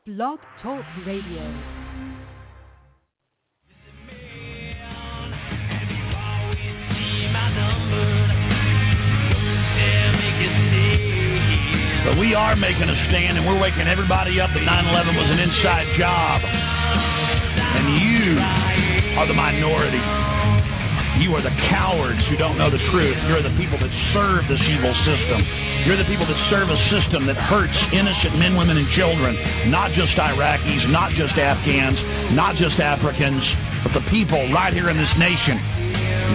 Blog Talk Radio. But we are making a stand, and we're waking everybody up that 9/11 was an inside job. And you are the minority. You are the cowards who don't know the truth. You're the people that serve this evil system. You're the people that serve a system that hurts innocent men, women, and children. Not just Iraqis, not just Afghans, not just Africans, but the people right here in this nation.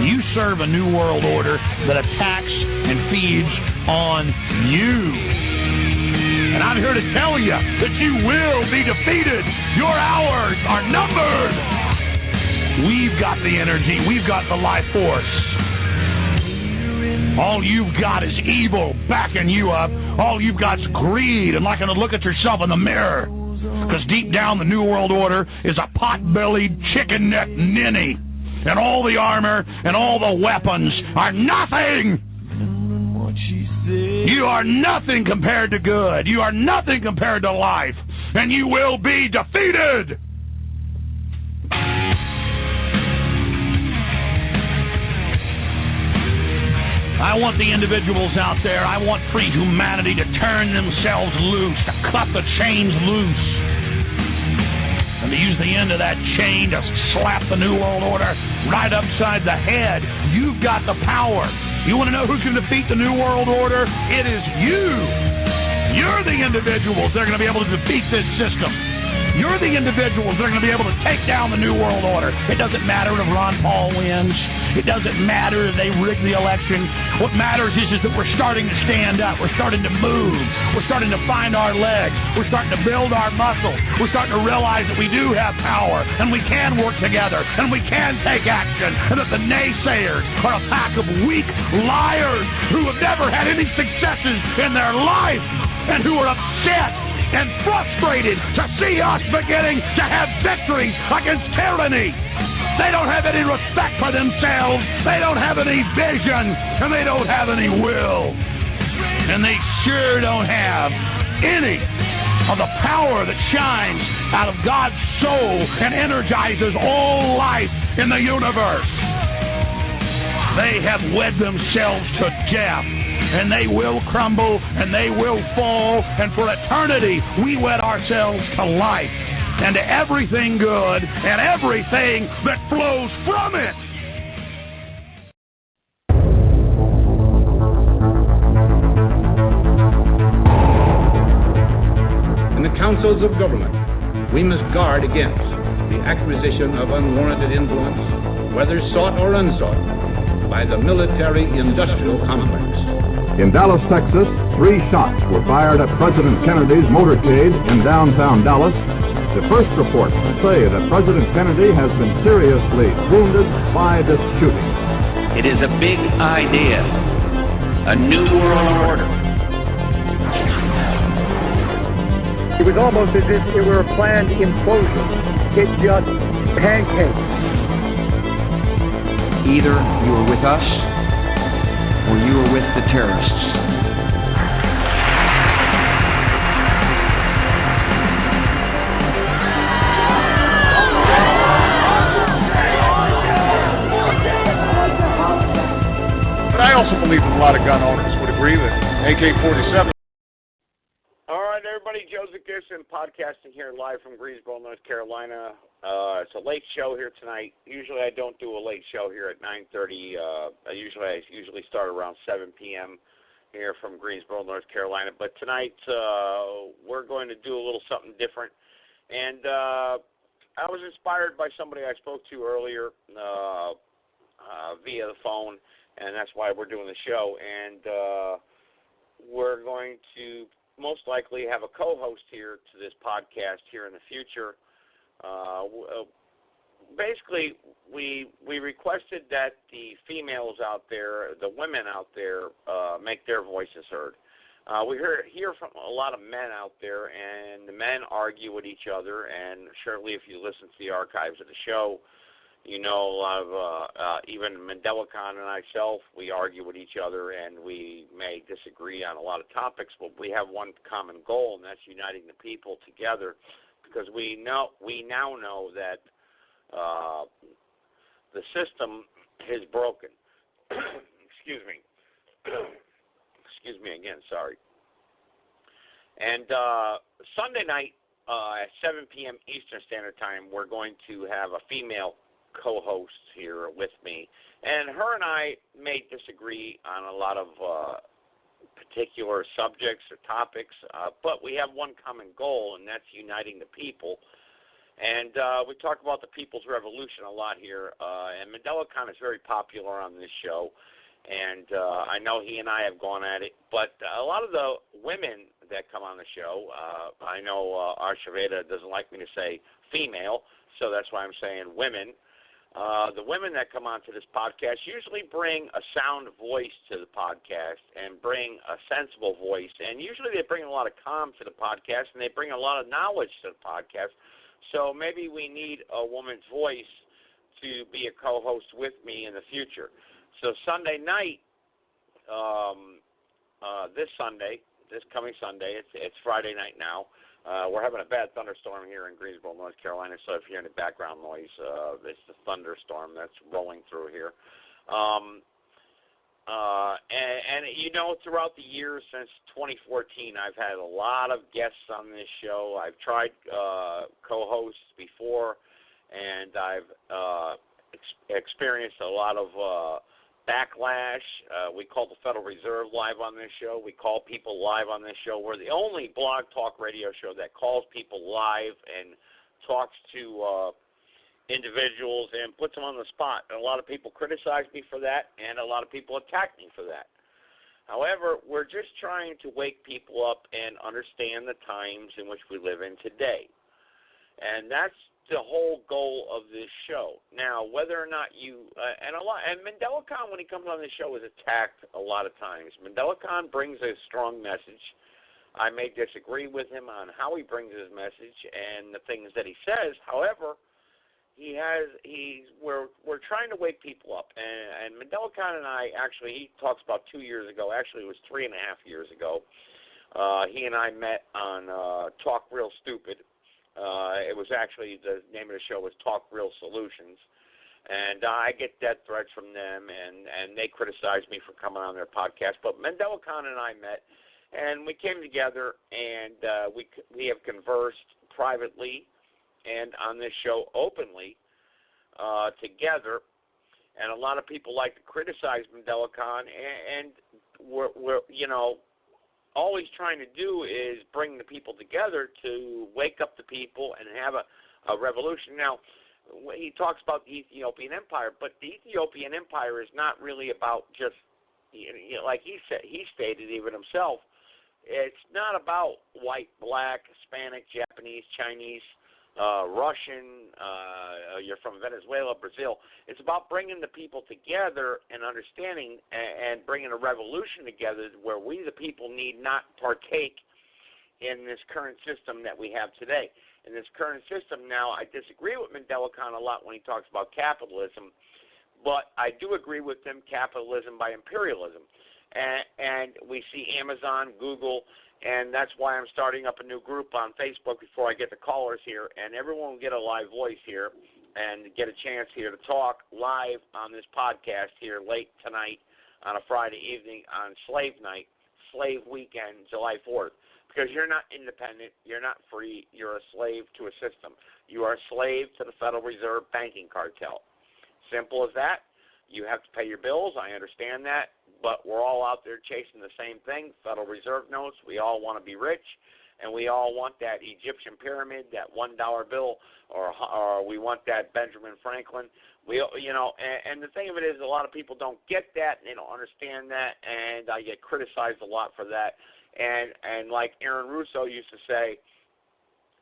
You serve a new world order that attacks and feeds on you. And I'm here to tell you that you will be defeated. Your hours are numbered. We've got the energy. We've got the life force. All you've got is evil backing you up. All you've got is greed and liking to look at yourself in the mirror. Because deep down, the New World Order is a pot-bellied, chicken-necked ninny. And all the armor and all the weapons are nothing. You are nothing compared to good. You are nothing compared to life. And you will be defeated. I want the individuals out there, I want free humanity to turn themselves loose, to cut the chains loose, and to use the end of that chain to slap the New World Order right upside the head. You've got the power. You want to know who's going to defeat the New World Order? It is you. You're the individuals that are going to be able to defeat this system. You're the individuals that are going to be able to take down the New World Order. It doesn't matter if Ron Paul wins. It doesn't matter if they rig the election. What matters is that we're starting to stand up. We're starting to move. We're starting to find our legs. We're starting to build our muscle. We're starting to realize that we do have power, and we can work together, and we can take action, and that the naysayers are a pack of weak liars who have never had any successes in their life and who are upset and frustrated to see us beginning to have victories against tyranny. They don't have any respect for themselves. They don't have any vision, and they don't have any will. And they sure don't have any of the power that shines out of God's soul and energizes all life in the universe. They have wed themselves to death. And they will crumble, and they will fall, and for eternity, we wed ourselves to life, and to everything good, and everything that flows from it. In the councils of government, we must guard against the acquisition of unwarranted influence, whether sought or unsought, by the military-industrial complex. In Dallas, Texas, 3 shots were fired at President Kennedy's motorcade in downtown Dallas. The first reports say that President Kennedy has been seriously wounded by this shooting. It is a big idea, a new world order. It was almost as if it were a planned implosion. It just pancaked. Either you are with us, or you are with the terrorists. But I also believe that a lot of gun owners would agree that AK-47. All right, everybody, Joseph Gibson Podcasting here live from Greensboro, North Carolina. It's a late show here tonight. Usually I don't do a late show here at 9:30. I usually start around 7 p.m. here from Greensboro, North Carolina. But tonight we're going to do a little something different. And I was inspired by somebody I spoke to earlier via the phone, and that's why we're doing the show. And we're going to most likely have a co-host here to this podcast here in the future. Basically, we requested that the females out there, the women out there, make their voices heard. We hear from a lot of men out there, and the men argue with each other, and surely if you listen to the archives of the show, You know, a lot of even Mandela-Con and myself, we argue with each other, and we may disagree on a lot of topics, but we have one common goal, and that's uniting the people together, because we now know that the system is broken. Excuse me. Excuse me again, sorry. And Sunday night at 7 p.m. Eastern Standard Time, we're going to have a female co-host here with me. And her and I may disagree on a lot of particular subjects or topics, but we have one common goal, and that's uniting the people. And we talk about the People's Revolution a lot here, and Mandela-Con is very popular on this show. And I know he and I have gone at it, but a lot of the women that come on the show, I know Arshaveda doesn't like me to say female, so that's why I'm saying women. The women that come onto this podcast usually bring a sound voice to the podcast and bring a sensible voice, and usually they bring a lot of calm to the podcast, and they bring a lot of knowledge to the podcast. So maybe we need a woman's voice to be a co-host with me in the future. So Sunday night, this coming Sunday, it's Friday night now. We're having a bad thunderstorm here in Greensboro, North Carolina, so if you're hearing the background noise, it's the thunderstorm that's rolling through here. And you know, throughout the years since 2014, I've had a lot of guests on this show. I've tried co-hosts before, and I've experienced a lot of backlash. We call the Federal Reserve live on this show. We call people live on this show. We're the only blog talk radio show that calls people live and talks to individuals and puts them on the spot. And a lot of people criticize me for that, and a lot of people attack me for that. However, we're just trying to wake people up and understand the times in which we live in today. And that's the whole goal of this show. Now, whether or not you and Mandela-Con, when he comes on this show, is attacked a lot of times. Mandela-Con brings a strong message. I may disagree with him on how he brings his message and the things that he says. However, we're trying to wake people up. And Mandela-Con and I, actually, he talks about 2 years ago. Actually, it was 3.5 years ago. He and I met on Talk Real Stupid. It was actually, the name of the show was Talk Real Solutions, and I get death threats from them, and they criticize me for coming on their podcast. But Mandela-Con and I met, and we came together, and we have conversed privately and on this show openly together. And a lot of people like to criticize Mandela-Con, and we're you know, all he's trying to do is bring the people together to wake up the people and have a revolution. Now, he talks about the Ethiopian Empire, but the Ethiopian Empire is not really about just, like he stated even himself, it's not about white, black, Hispanic, Japanese, Chinese, Russian, you're from Venezuela, Brazil. It's about bringing the people together and understanding and bringing a revolution together where we, the people, need not partake in this current system that we have today. In this current system now, I disagree with Mandela-Con a lot when he talks about capitalism, but I do agree with him, capitalism by imperialism. And we see Amazon, Google, and that's why I'm starting up a new group on Facebook before I get the callers here, and everyone will get a live voice here and get a chance here to talk live on this podcast here late tonight on a Friday evening on Slave Night, Slave Weekend, July 4th. Because you're not independent, you're not free, you're a slave to a system. You are a slave to the Federal Reserve banking cartel. Simple as that. You have to pay your bills, I understand that, but we're all out there chasing the same thing, Federal Reserve notes. We all want to be rich, and we all want that Egyptian pyramid, that $1 bill, or we want that Benjamin Franklin. And the thing of it is, a lot of people don't get that, and they don't understand that, and I get criticized a lot for that. And like Aaron Russo used to say,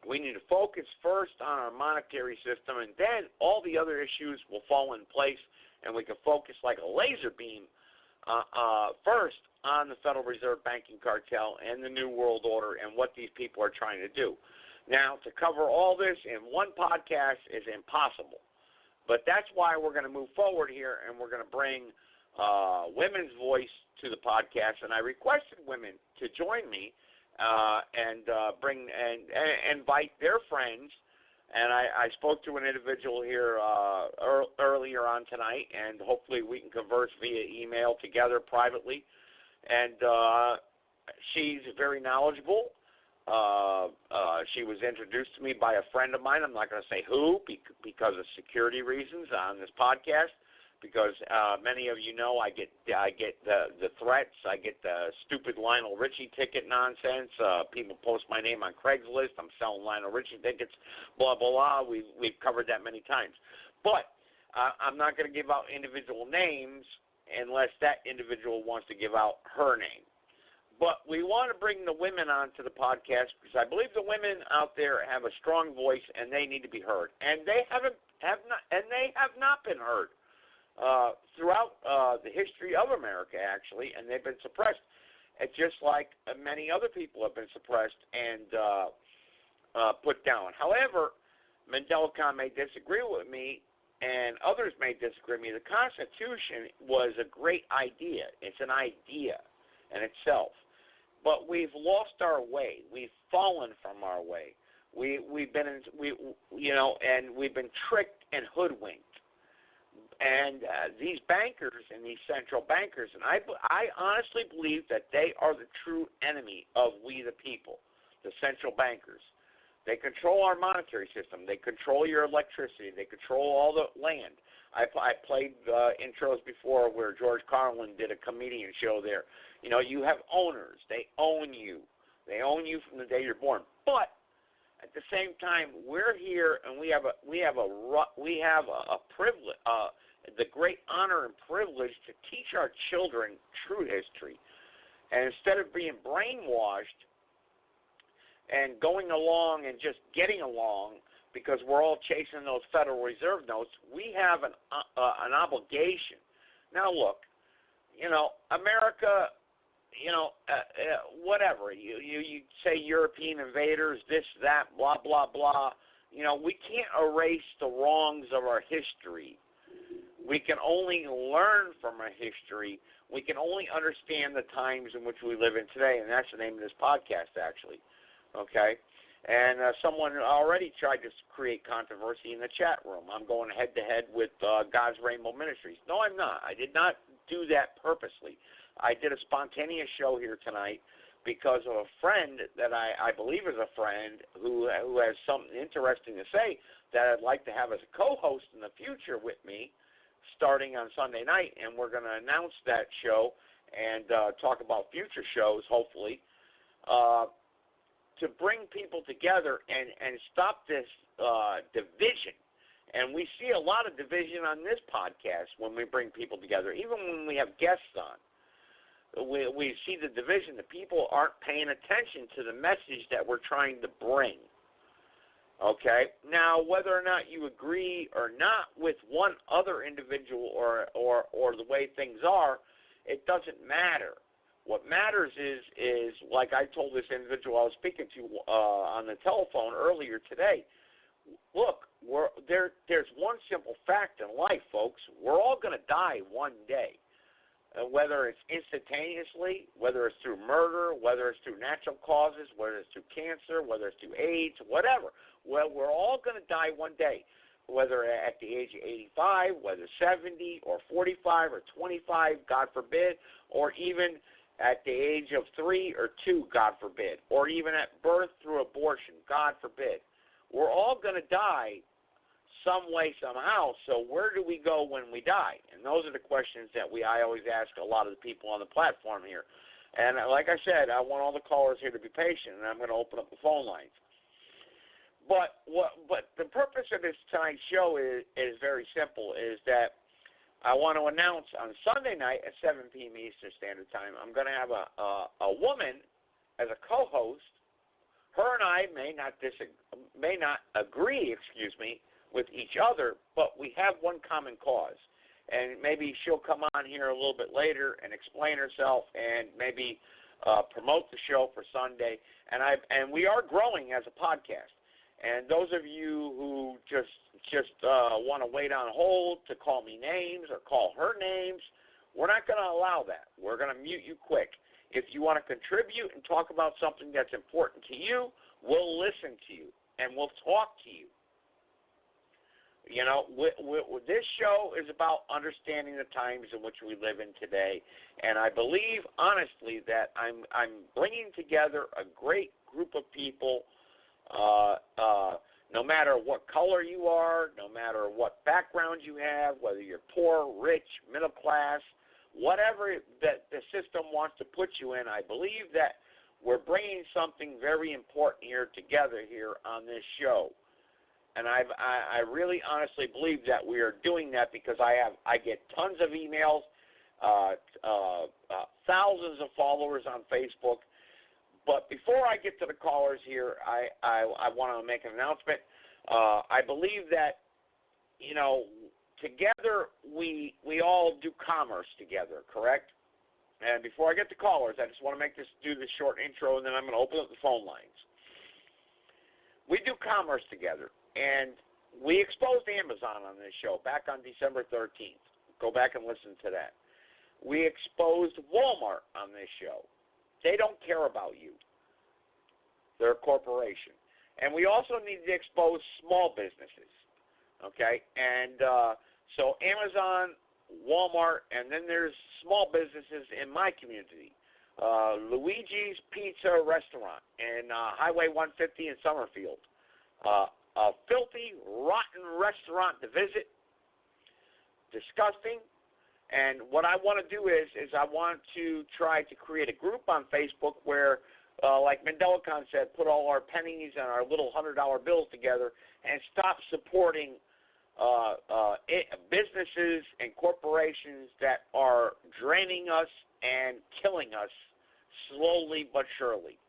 we need to focus first on our monetary system, and then all the other issues will fall in place, and we can focus like a laser beam first on the Federal Reserve banking cartel and the New World Order and what these people are trying to do. Now, to cover all this in one podcast is impossible, But that's why we're going to move forward here, and we're going to bring women's voice to the podcast. And I requested women to join me and invite their friends. And I spoke to an individual here earlier on tonight, and hopefully we can converse via email together privately. And she's very knowledgeable. She was introduced to me by a friend of mine. I'm not going to say who because of security reasons on this podcast. Because many of you know I get the threats, I get the stupid Lionel Richie ticket nonsense. People post my name on Craigslist. I'm selling Lionel Richie tickets. Blah blah blah. We've covered that many times. But I'm not going to give out individual names unless that individual wants to give out her name. But we want to bring the women onto the podcast because I believe the women out there have a strong voice and they need to be heard. And they have not been heard. Throughout the history of America, actually, and they've been suppressed. It's just like many other people have been suppressed and put down. However, Mendelcon may disagree with me, and others may disagree with me. The Constitution was a great idea. It's an idea in itself. But we've lost our way. We've fallen from our way. We've been tricked and hoodwinked. And these bankers and these central bankers, and I honestly believe that they are the true enemy of we the people, the central bankers. They control our monetary system. They control your electricity. They control all the land. I played intros before where George Carlin did a comedian show there. You know, you have owners. They own you. They own you from the day you're born. But at the same time, we're here and we have a privilege, the great honor and privilege to teach our children true history. And instead of being brainwashed and going along and just getting along because we're all chasing those Federal Reserve notes, we have an obligation. Now, look, you know, America, you know, whatever. You say European invaders, this, that, blah, blah, blah. You know, we can't erase the wrongs of our history. We can only learn from our history. We can only understand the times in which we live in today, and that's the name of this podcast, actually. Okay? And someone already tried to create controversy in the chat room. I'm going head-to-head with God's Rainbow Ministries. No, I'm not. I did not do that purposely. I did a spontaneous show here tonight because of a friend that I believe is a friend who has something interesting to say that I'd like to have as a co-host in the future with me starting on Sunday night, and we're going to announce that show and talk about future shows, hopefully, to bring people together and stop this division. And we see a lot of division on this podcast when we bring people together, even when we have guests on. We see the division. The people aren't paying attention to the message that we're trying to bring. Okay? Now, whether or not you agree or not with one other individual or the way things are, it doesn't matter. What matters is like I told this individual I was speaking to on the telephone earlier today, look, there's one simple fact in life, folks. We're all going to die one day. Whether it's instantaneously, whether it's through murder, whether it's through natural causes, whether it's through cancer, whether it's through AIDS, whatever. Well, we're all going to die one day, whether at the age of 85, whether 70 or 45 or 25, God forbid, or even at the age of 3 or 2, God forbid, or even at birth through abortion, God forbid. We're all going to die some way, somehow, so where do we go when we die? And those are the questions that I always ask a lot of the people on the platform here. And like I said, I want all the callers here to be patient, and I'm going to open up the phone lines. But the purpose of this tonight's show is very simple, is that I want to announce on Sunday night at 7 p.m. Eastern Standard Time, I'm going to have a woman as a co-host. Her and I may not agree, with each other, but we have one common cause. And maybe she'll come on here a little bit later and explain herself and maybe promote the show for Sunday. And we are growing as a podcast. And those of you who just want to wait on hold to call me names or call her names, we're not going to allow that. We're going to mute you quick. If you want to contribute and talk about something that's important to you, we'll listen to you and we'll talk to you. You know, this show is about understanding the times in which we live in today, and I believe, honestly, that I'm bringing together a great group of people. No matter what color you are, no matter what background you have, whether you're poor, rich, middle class, whatever that the system wants to put you in, I believe that we're bringing something very important here together here on this show. And I really honestly believe that we are doing that because I get tons of emails, thousands of followers on Facebook. But before I get to the callers here, I want to make an announcement. I believe that, you know, together we all do commerce together, correct? And before I get to callers, I just want to do this short intro, and then I'm going to open up the phone lines. We do commerce together, and we exposed Amazon on this show back on December 13th. Go back and listen to that. We exposed Walmart on this show. They don't care about you. They're a corporation. And we also need to expose small businesses, okay? And so Amazon, Walmart, and then there's small businesses in my community. Luigi's Pizza Restaurant in Highway 150 in Summerfield. A filthy, rotten restaurant to visit. Disgusting. And what I want to do is I want to try to create a group on Facebook where, like Mandela Khan said, put all our pennies and our little $100 bills together and stop supporting businesses and corporations that are draining us and killing us slowly but surely.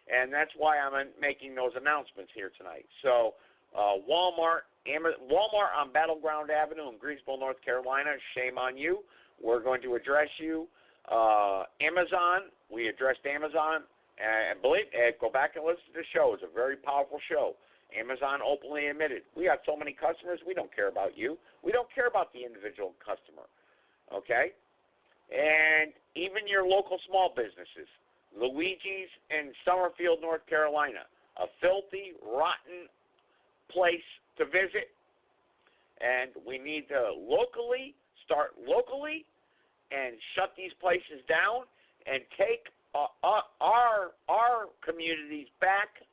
And that's why I'm making those announcements here tonight. So Walmart on Battleground Avenue in Greensboro, North Carolina, shame on you. We're going to address you. Amazon, we addressed Amazon. And go back and listen to the show. It's a very powerful show. Amazon openly admitted, we got so many customers, we don't care about you. We don't care about the individual customer, okay? And even your local small businesses, Luigi's in Summerfield, North Carolina, a filthy, rotten place to visit, and we need to start locally and shut these places down and take our communities back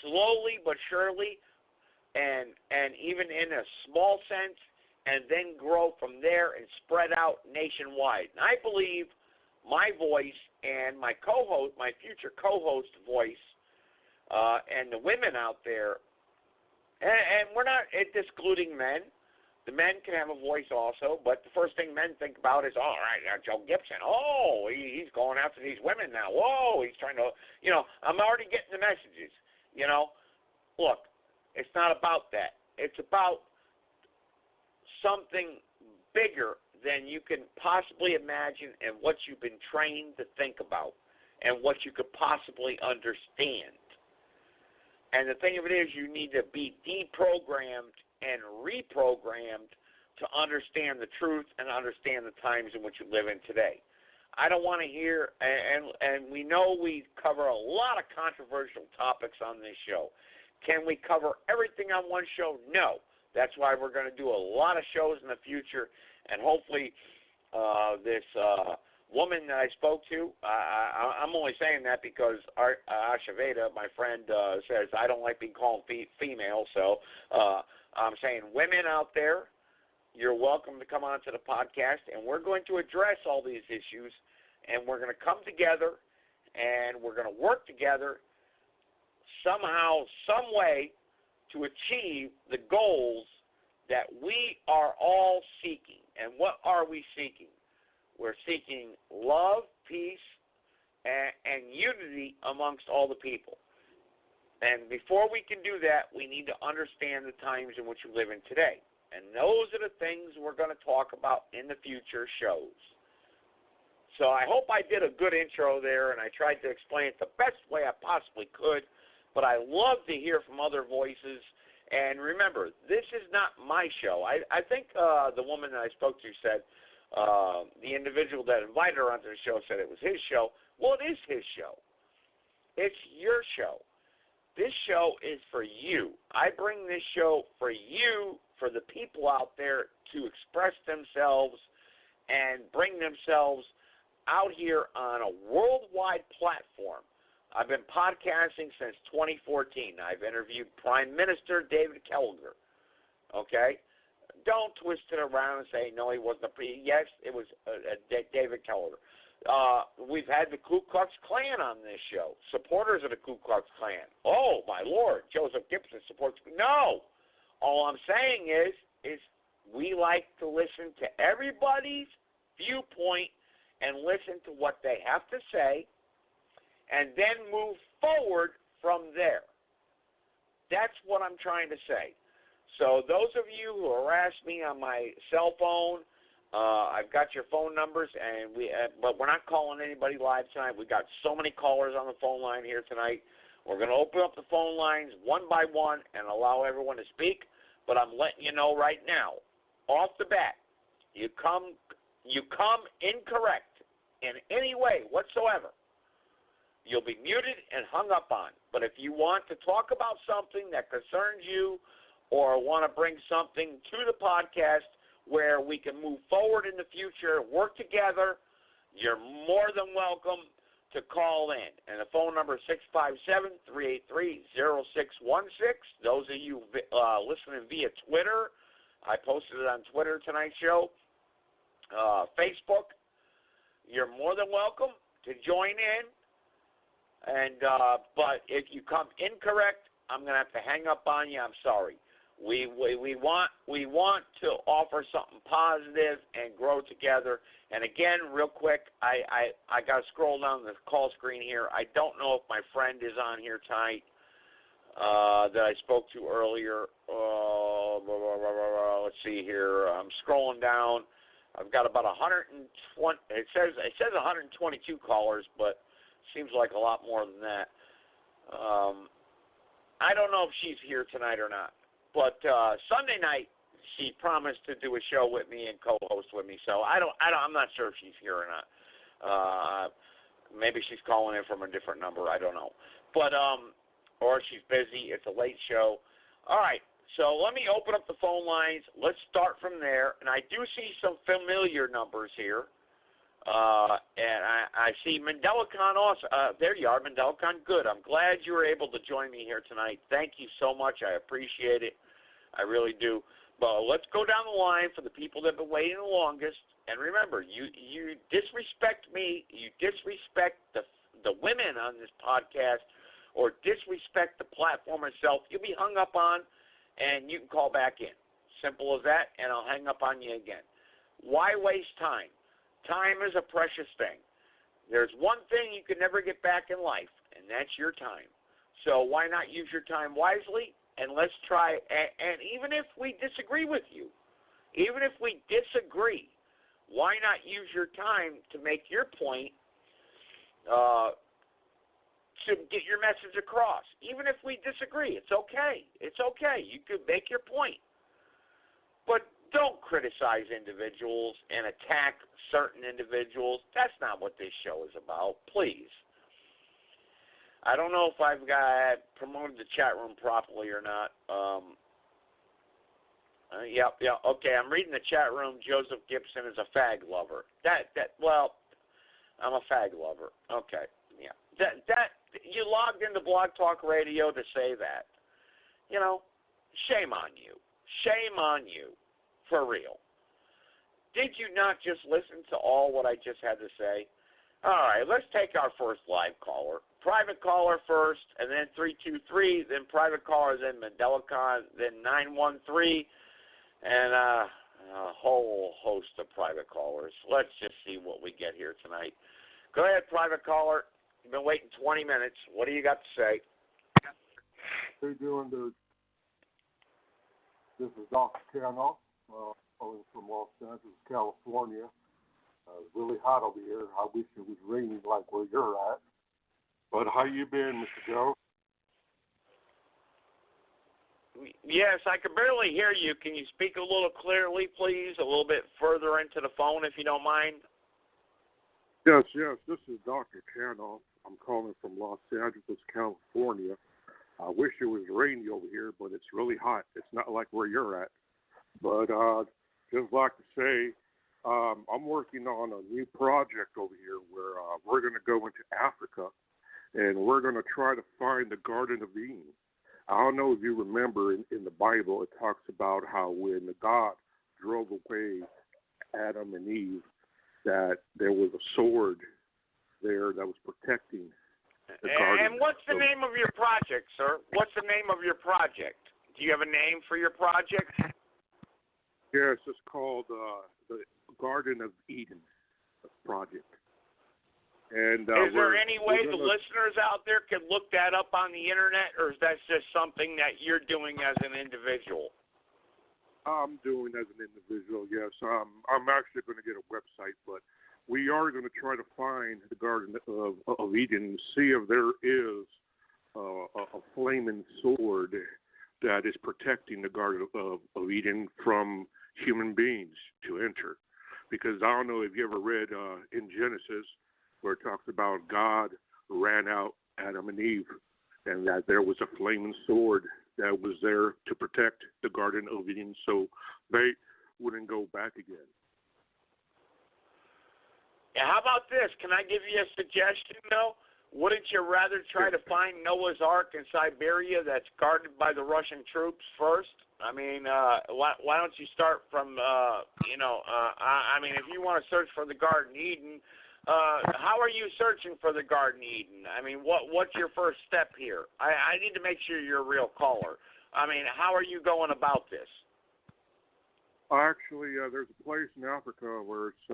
slowly but surely, and even in a small sense, and then grow from there and spread out nationwide. And I believe my voice and my future co-host voice, and the women out there, and we're not excluding men. The men can have a voice also, but the first thing men think about is, all right, Joe Gibson, he's going after these women now. Whoa, he's trying to, I'm already getting the messages. Look, it's not about that. It's about something bigger than you can possibly imagine and what you've been trained to think about and what you could possibly understand. And the thing of it is, you need to be deprogrammed and reprogrammed to understand the truth and understand the times in which you live in today. I don't want to hear, and we know we cover a lot of controversial topics on this show. Can we cover everything on one show? No. That's why we're going to do a lot of shows in the future, and hopefully this woman that I spoke to, I'm only saying that because Ashaveda, my friend, says I don't like being called female, so I'm saying women out there, you're welcome to come on to the podcast, and we're going to address all these issues, and we're going to come together, and we're going to work together somehow, some way to achieve the goals that we are all seeking. And what are we seeking? We're seeking love, peace, and unity amongst all the people. And before we can do that, we need to understand the times in which we live in today. And those are the things we're going to talk about in the future shows. So I hope I did a good intro there, and I tried to explain it the best way I possibly could. but I love to hear from other voices. And remember, this is not my show. I think the woman that I spoke to said, the individual that invited her onto the show said it was his show. Well, it is his show. It's your show. This show is for you. I bring this show for you, for the people out there to express themselves and bring themselves out here on a worldwide platform. I've been podcasting since 2014. I've interviewed Prime Minister David Kelleher. Okay? Don't twist it around and say, no, he wasn't. Yes, it was David Kelleher. We've had the Ku Klux Klan on this show, supporters of the Ku Klux Klan. Oh, my Lord, Joseph Gibson supports. No. All I'm saying is we like to listen to everybody's viewpoint and listen to what they have to say and then move forward from there. That's what I'm trying to say. So those of you who harass me on my cell phone, I've got your phone numbers, and but we're not calling anybody live tonight. We've got so many callers on the phone line here tonight. We're going to open up the phone lines one by one and allow everyone to speak, but I'm letting you know right now, off the bat, you come incorrect in any way whatsoever, you'll be muted and hung up on. But if you want to talk about something that concerns you or want to bring something to the podcast where we can move forward in the future, work together, you're more than welcome to call in. And the phone number is 657-383-0616. Those of you listening via Twitter, I posted it on Twitter tonight's show, Facebook, you're more than welcome to join in. And but if you come incorrect, I'm going to have to hang up on you. I'm sorry. We want to offer something positive and grow together. And again, real quick, I got to scroll down the call screen here. I don't know if my friend is on here tonight that I spoke to earlier. Let's see here. I'm scrolling down. I've got about 120. It says 122 callers, but seems like a lot more than that. I don't know if she's here tonight or not. But Sunday night, she promised to do a show with me and co-host with me. So I'm not sure if she's here or not. Maybe she's calling in from a different number. I don't know. But or she's busy. It's a late show. All right. So let me open up the phone lines. Let's start from there. And I do see some familiar numbers here. And I see Mandela Khan also. There you are, Mandela Khan. Good. I'm glad you were able to join me here tonight. Thank you so much. I appreciate it. I really do. But let's go down the line for the people that have been waiting the longest. And remember, you disrespect me, you disrespect the women on this podcast, or disrespect the platform itself, you'll be hung up on, and you can call back in. Simple as that, and I'll hang up on you again. Why waste time? Time is a precious thing. There's one thing you can never get back in life, and that's your time. So why not use your time wisely? And let's try, and even if we disagree with you, even if we disagree, why not use your time to make your point, to get your message across? Even if we disagree, it's okay. It's okay. You could make your point. But don't criticize individuals and attack certain individuals. That's not what this show is about. Please. I don't know if I've promoted the chat room properly or not. Yep. Okay, I'm reading the chat room. Joseph Gibson is a fag lover. Well, I'm a fag lover. Okay, yeah. That you logged into Blog Talk Radio to say that. You know, shame on you. Shame on you. For real. Did you not just listen to all what I just had to say? All right, let's take our first live caller. Private caller first, and then 323, then private caller, then Mandela Khan, then 913, and a whole host of private callers. Let's just see what we get here tonight. Go ahead, private caller. You've been waiting 20 minutes. What do you got to say? How you doing, dude? This is Dr. Cano, calling from Los Angeles, California. It's really hot over here. I wish it was raining like where you're at. But how you been, Mr. Joe? Yes, I can barely hear you. Can you speak a little clearly, please? A little bit further into the phone, if you don't mind. Yes. This is Dr. Canoff. I'm calling from Los Angeles, California. I wish it was rainy over here, but it's really hot. It's not like where you're at. But just like to say, I'm working on a new project over here where we're going to go into Africa, and we're going to try to find the Garden of Eden. I don't know if you remember in the Bible, it talks about how when God drove away Adam and Eve, that there was a sword there that was protecting the garden. And what's the name of your project, sir? What's the name of your project? Do you have a name for your project? Yes, it's called the Garden of Eden Project. And is there any way the listeners out there can look that up on the internet, or is that just something that you're doing as an individual? I'm doing as an individual, yes. I'm actually going to get a website, but we are going to try to find the Garden of Eden and see if there is a flaming sword that is protecting the Garden of Eden from human beings to enter. Because I don't know if you ever read in Genesis where it talks about God ran out Adam and Eve, and that there was a flaming sword that was there to protect the Garden of Eden so they wouldn't go back again. Yeah, how about this? Can I give you a suggestion, though? Wouldn't you rather try to find Noah's Ark in Siberia that's guarded by the Russian troops first? I mean, why don't you start from, I mean, if you want to search for the Garden of Eden, how are you searching for the Garden of Eden? I mean, what's your first step here? I need to make sure you're a real caller. I mean, how are you going about this? Actually, there's a place in Africa where it's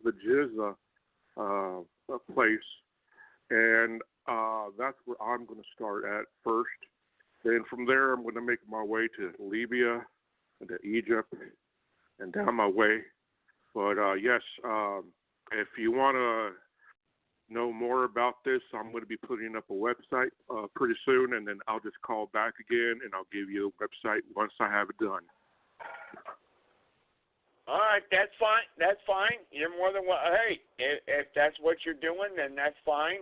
the Giza place, and that's where I'm going to start at first. Then from there, I'm going to make my way to Libya, and to Egypt, and down my way. But yes, if you want to know more about this, I'm going to be putting up a website pretty soon, and then I'll just call back again, and I'll give you a website once I have it done. All right, that's fine. That's fine. You're more than hey, if that's what you're doing, then that's fine.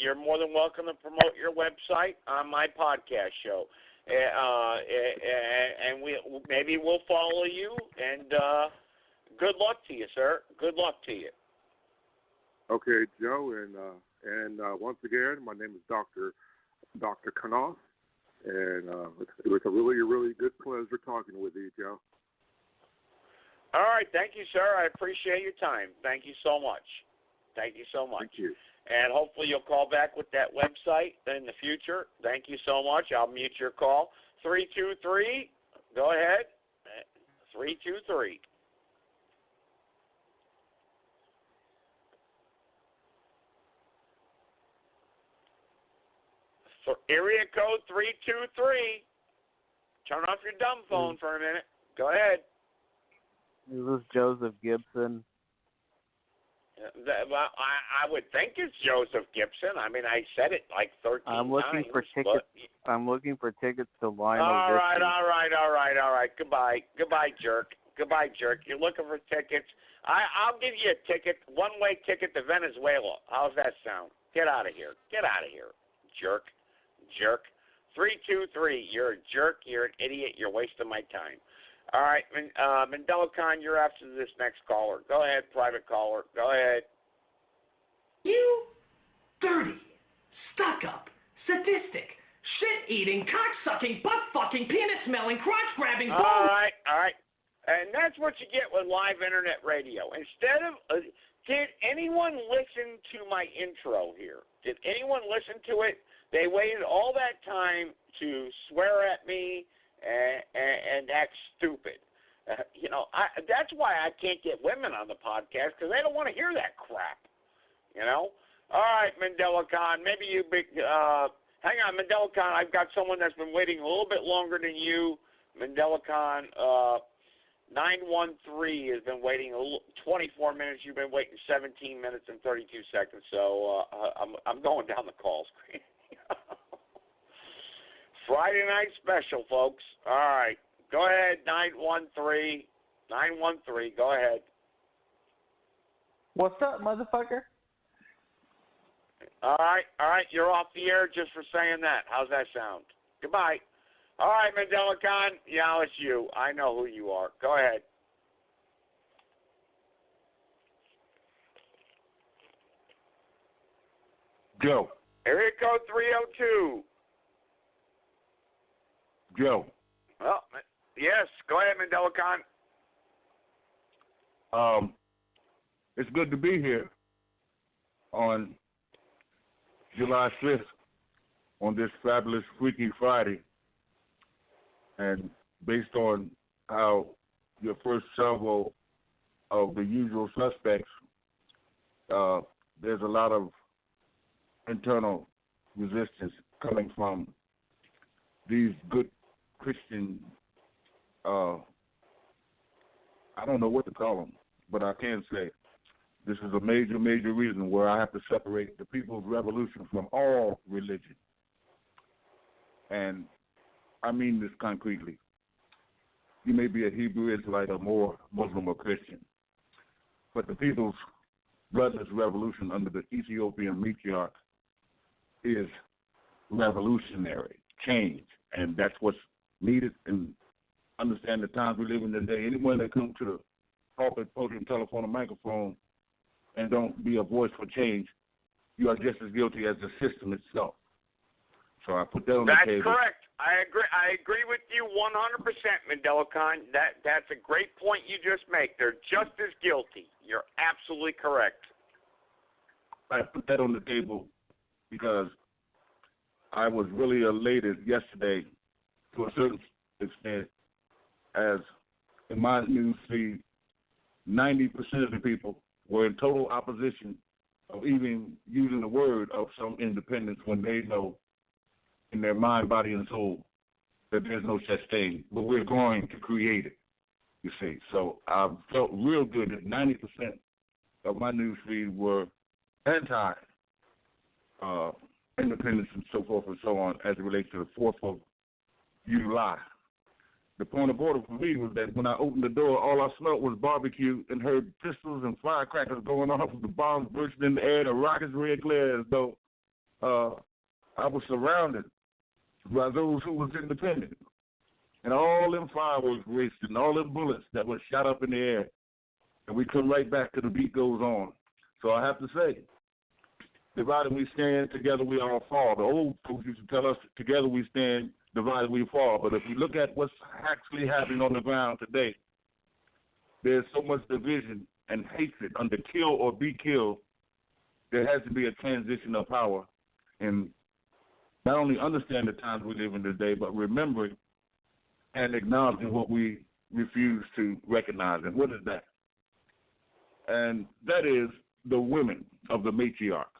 You're more than welcome to promote your website on my podcast show, and maybe we'll follow you. And good luck to you, sir. Good luck to you. Okay, Joe, and once again, my name is Dr. Canoff, and it was a really, really good pleasure talking with you, Joe. All right, thank you, sir. I appreciate your time. Thank you so much. Thank you so much. Thank you. And hopefully you'll call back with that website in the future. Thank you so much. I'll mute your call. 323, go ahead. 323. So area code 323. Turn off your dumb phone for a minute. Go ahead. Is this Joseph Gibson? Well, I would think it's Joseph Gibson. I mean, I said it like 13 I'm looking times. For tickets. I'm looking for tickets to Lionel Richie. All right. Goodbye, jerk. You're looking for tickets. I'll give you a ticket, one-way ticket to Venezuela. How's that sound? Get out of here, jerk. 323. You're a jerk. You're an idiot. You're wasting my time. All right, Mandela Khan, you're after this next caller. Go ahead, private caller. Go ahead. You dirty, stuck-up, sadistic, shit-eating, cock-sucking, butt-fucking, penis-smelling, crotch-grabbing... All right. And that's what you get with live internet radio. Instead of... did anyone listen to my intro here? Did anyone listen to it? They waited all that time to swear at me and act stupid. That's why I can't get women on the podcast, because they don't want to hear that crap. All right, Mandela Khan, maybe you hang on, Mandela Khan, I've got someone that's been waiting a little bit longer than you. Mandela Khan, 913 has been waiting 24 minutes. You've been waiting 17 minutes and 32 seconds, so I'm going down the call screen. Friday night special, folks. All right. Go ahead, 913. 913, go ahead. What's up, motherfucker? All right. You're off the air just for saying that. How's that sound? Goodbye. All right, Mandela Khan. Yeah, it's you. I know who you are. Go ahead. Joe. Area code 302. Joe. Well, yes. Go ahead, Mandela Khan. It's good to be here on July 5th on this fabulous Freaky Friday. And based on how your first salvo of the usual suspects, there's a lot of internal resistance coming from these good Christian, I don't know what to call them, but I can say this is a major, major reason where I have to separate the People's Revolution from all religion. And I mean this concretely. You may be a Hebrew Israelite or more Muslim or Christian, but the People's Brothers Revolution under the Ethiopian matriarch is revolutionary change, and that's what's needed. And understand the times we live in today. Anyone that comes to the pulpit, podium, telephone, or microphone and don't be a voice for change, you are just as guilty as the system itself. So I put that on the table. That's correct. I agree with you 100%, Mandela Khan. That's a great point you just make. They're just as guilty. You're absolutely correct. I put that on the table because I was really elated yesterday to a certain extent, as in my news feed, 90% of the people were in total opposition of even using the word of some independence when they know in their mind, body, and soul that there's no such thing, but we're going to create it, you see. So I felt real good that 90% of my news feed were anti-independence and so forth and so on as it relates to the 4th of July. The point of order for me was that when I opened the door, all I smelled was barbecue and heard pistols and firecrackers going off, the bombs bursting in the air, the rockets red glare, as though I was surrounded by those who was independent. And all them fireworks raced and all them bullets that were shot up in the air. And we come right back to the beat goes on. So I have to say, divided we stand, together we all fall. The old folks used to tell us, together we stand, divided we fall. But if we look at what's actually happening on the ground today, there's so much division and hatred under kill or be killed. There has to be a transition of power, and not only understand the times we live in today, but remembering and acknowledging what we refuse to recognize. And what is that? And that is the women of the matriarch.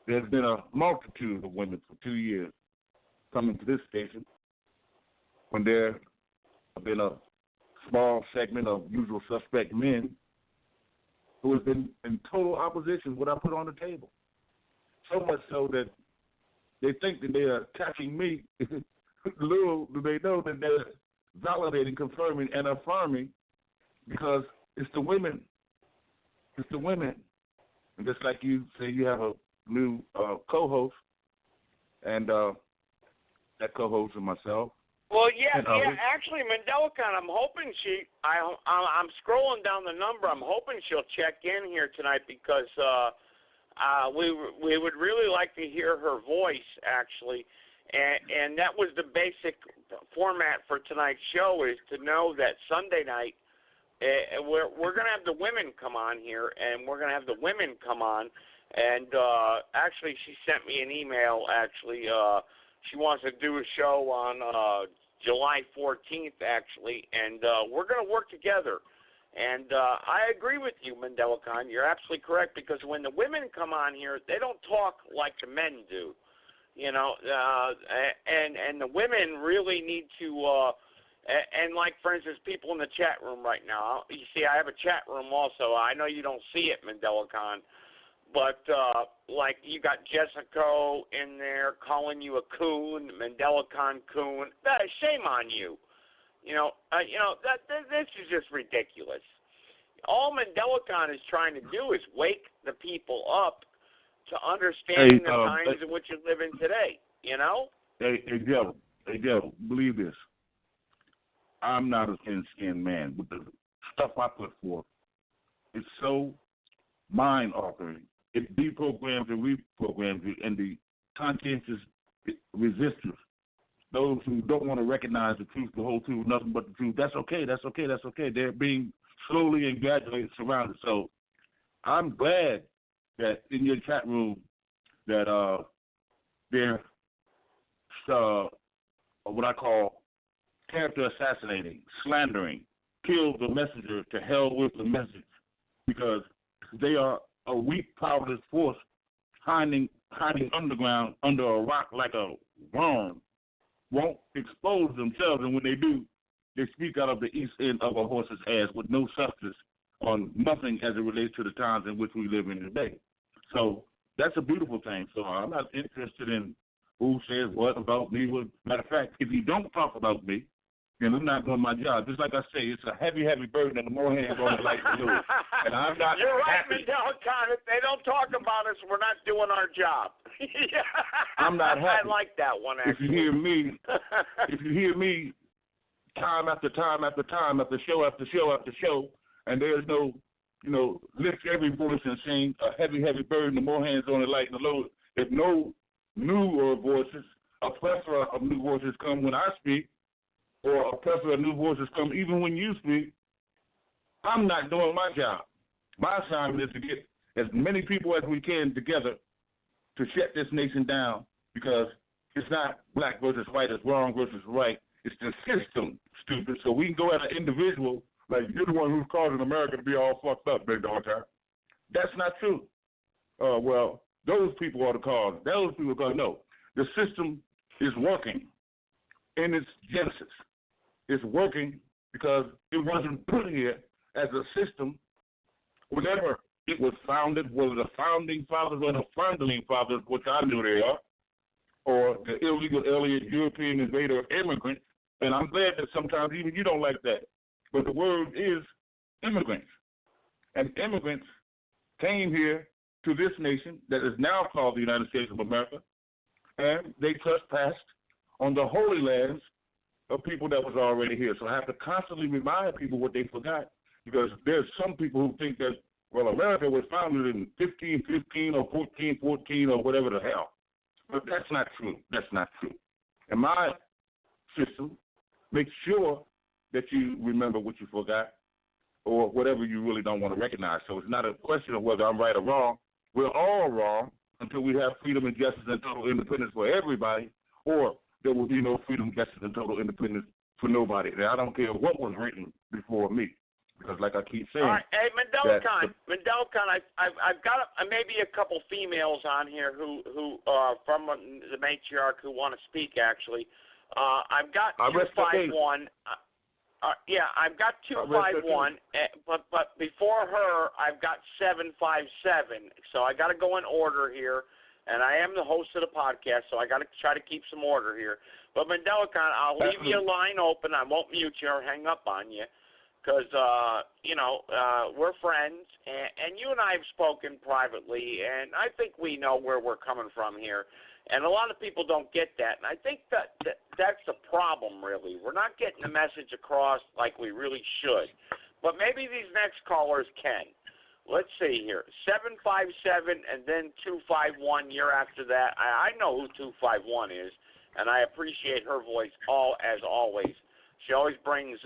There's been a multitude of women for 2 years coming to this station when there have been a small segment of usual suspect men who have been in total opposition to what I put on the table. So much so that they think that they are attacking me. Little do they know that they're validating, confirming, and affirming, because it's the women. It's the women. And just like you say, you have a new co-host, and that co-host is myself. Well, yeah. Actually, Mandela Khan, I'm hoping I'm scrolling down the number. I'm hoping she'll check in here tonight because we would really like to hear her voice, actually. And that was the basic format for tonight's show, is to know that Sunday night we're going to have the women come on here, and we're going to have the women come on. And actually, she sent me an email, actually. She wants to do a show on July 14th, actually, and we're going to work together. And I agree with you, Mandela Khan. You're absolutely correct, because when the women come on here, they don't talk like the men do, you know. And the women really need to, and like, for instance, people in the chat room right now. You see, I have a chat room also. I know you don't see it, Mandela Khan, But, like, you got Jessica in there calling you a coon, Mendelicon coon. Shame on you. This is just ridiculous. All Mendelicon is trying to do is wake the people up to understanding the times in which you live in today, Hey, Devil, believe this. I'm not a thin-skinned man, but the stuff I put forth is so mind-altering. It deprograms and reprograms you, and the conscientious resistors, those who don't want to recognize the truth, the whole truth, nothing but the truth, that's okay. They're being slowly and gradually surrounded. So I'm glad that in your chat room that they're what I call character assassinating, slandering, kill the messenger, to hell with the message, because they are a weak, powerless force hiding underground under a rock like a worm, won't expose themselves, and when they do, they speak out of the east end of a horse's ass with no substance on nothing as it relates to the times in which we live in today. So that's a beautiful thing. So I'm not interested in who says what about me. Matter of fact, if you don't talk about me, then I'm not doing my job. Just like I say, it's a heavy, heavy burden, and the more hands on it, like the Lord. And I'm not You're right, happy. Mendelicon. If they don't talk about us, we're not doing our job. I'm not happy. I like that one, actually. If you hear me, time after time after time, after show after show after show, and there's no, lift every voice and sing a heavy, heavy burden, the more hands on it, like the Lord. If no newer voices, a plethora of new voices come when I speak, or a plethora of new voices come even when you speak, I'm not doing my job. My assignment is to get as many people as we can together to shut this nation down, because it's not black versus white, it's wrong versus right. It's the system, stupid. So we can go at an individual, like you're the one who's causing America to be all fucked up, big dog time. That's not true. Well, those people are the cause. Those people are going, no. The system is working in its genesis. It's working because it wasn't put here as a system whenever it was founded, whether the founding fathers or the founding fathers, which I knew they are, or the illegal alien European invader immigrants. And I'm glad that sometimes even you don't like that. But the word is immigrants. And immigrants came here to this nation that is now called the United States of America, and they trespassed on the holy lands of people that was already here. So I have to constantly remind people what they forgot, because there's some people who think that, well, America was founded in 1515 or 1414 or whatever the hell. But that's not true. That's not true. And my system makes sure that you remember what you forgot or whatever you really don't want to recognize. So it's not a question of whether I'm right or wrong. We're all wrong until we have freedom and justice and total independence for everybody, or there will be no freedom, justice, and total independence for nobody. And I don't care what was written before me, because like I keep saying. All right, hey, Mendelicon, I've got maybe a couple females on here who from the matriarch who want to speak, actually. I've got 251. I've got 251, but before her, I've got 757. So I got to go in order here, and I am the host of the podcast, so I got to try to keep some order here. But Mendelicon, I'll leave you a line open. I won't mute you or hang up on you, because we're friends, and you and I have spoken privately, and I think we know where we're coming from here. And a lot of people don't get that, and I think that's the problem, really. We're not getting the message across like we really should. But maybe these next callers can. Let's see here. 757 and then 251 year after that. I know who 251 is, and I appreciate her voice as always. She always brings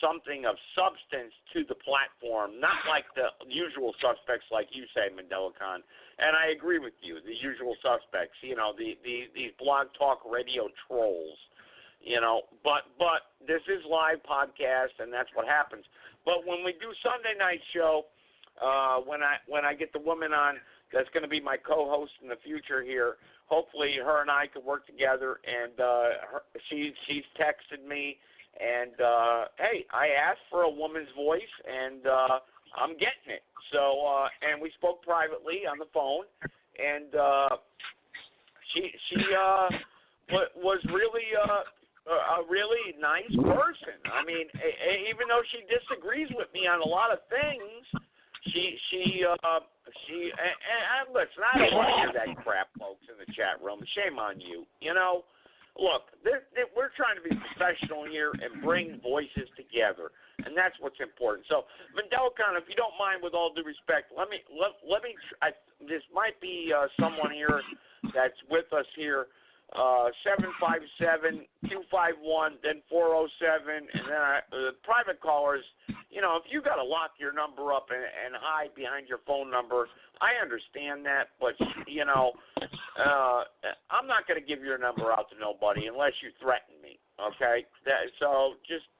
something of substance to the platform, not like the usual suspects like you say, Mendelicon. And I agree with you, the usual suspects, these blog talk radio trolls, but this is live podcast, and that's what happens. But when we do Sunday night show, when I get the woman on that's going to be my co-host in the future here, hopefully her and I can work together, and she's texted me, and hey, I asked for a woman's voice, and I'm getting it. So, and we spoke privately on the phone, and she was really a really nice person. I mean, even though she disagrees with me on a lot of things, she and listen, I don't want to hear that crap, folks, in the chat room. Shame on you. You know, look, we're trying to be professional here and bring voices together, and that's what's important. So, Mendelcon, if you don't mind, with all due respect, let me. This might be someone here that's with us here. 757-251, then 407, and then the private callers. You know, if you got to lock your number up and hide behind your phone number, I understand that, but you know, I'm not going to give your number out to nobody unless you threaten me. Okay, so just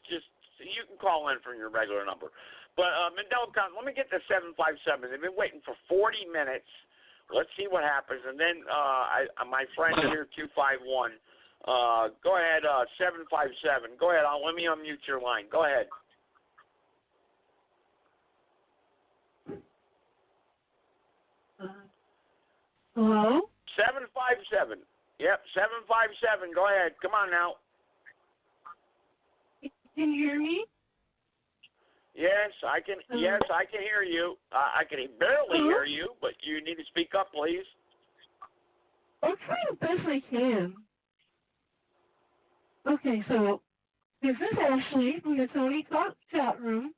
you can call in from your regular number. But Mendelcon, let me get to 757. They've been waiting for 40 minutes. Let's see what happens. And then my friend here, 251, go ahead, 757. Go ahead. Let me unmute your line. Go ahead. Hello? 757. Yep, 757. Go ahead. Come on now. Can you hear me? Yes, I can. Yes, I can hear you. I can barely hear you, but you need to speak up, please. I'll try the best I can. Okay, so this is Ashley from the Tony Talk chat room.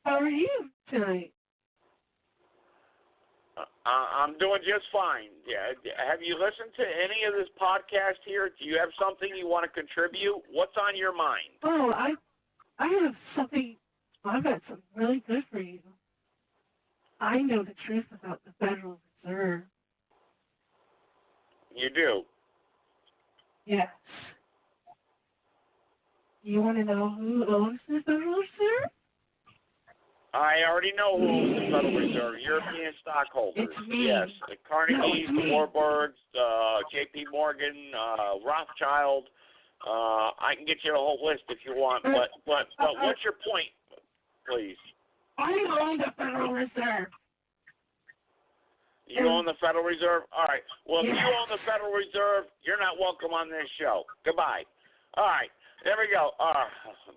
How are you tonight? I'm doing just fine. Yeah. Have you listened to any of this podcast here? Do you have something you want to contribute? What's on your mind? Oh, I have something. I've got something really good for you. I know the truth about the Federal Reserve. You do? Yes. You want to know who owns the Federal Reserve? I already know who owns the Federal Reserve. European stockholders. It's me. Yes. The Carnegies, the Warburgs, J.P. Morgan, Rothschild. I can get you a whole list if you want. But what's your point, please? I own the Federal Reserve. You own the Federal Reserve? All right. Well, if you own the Federal Reserve, you're not welcome on this show. Goodbye. All right. There we go. Oh,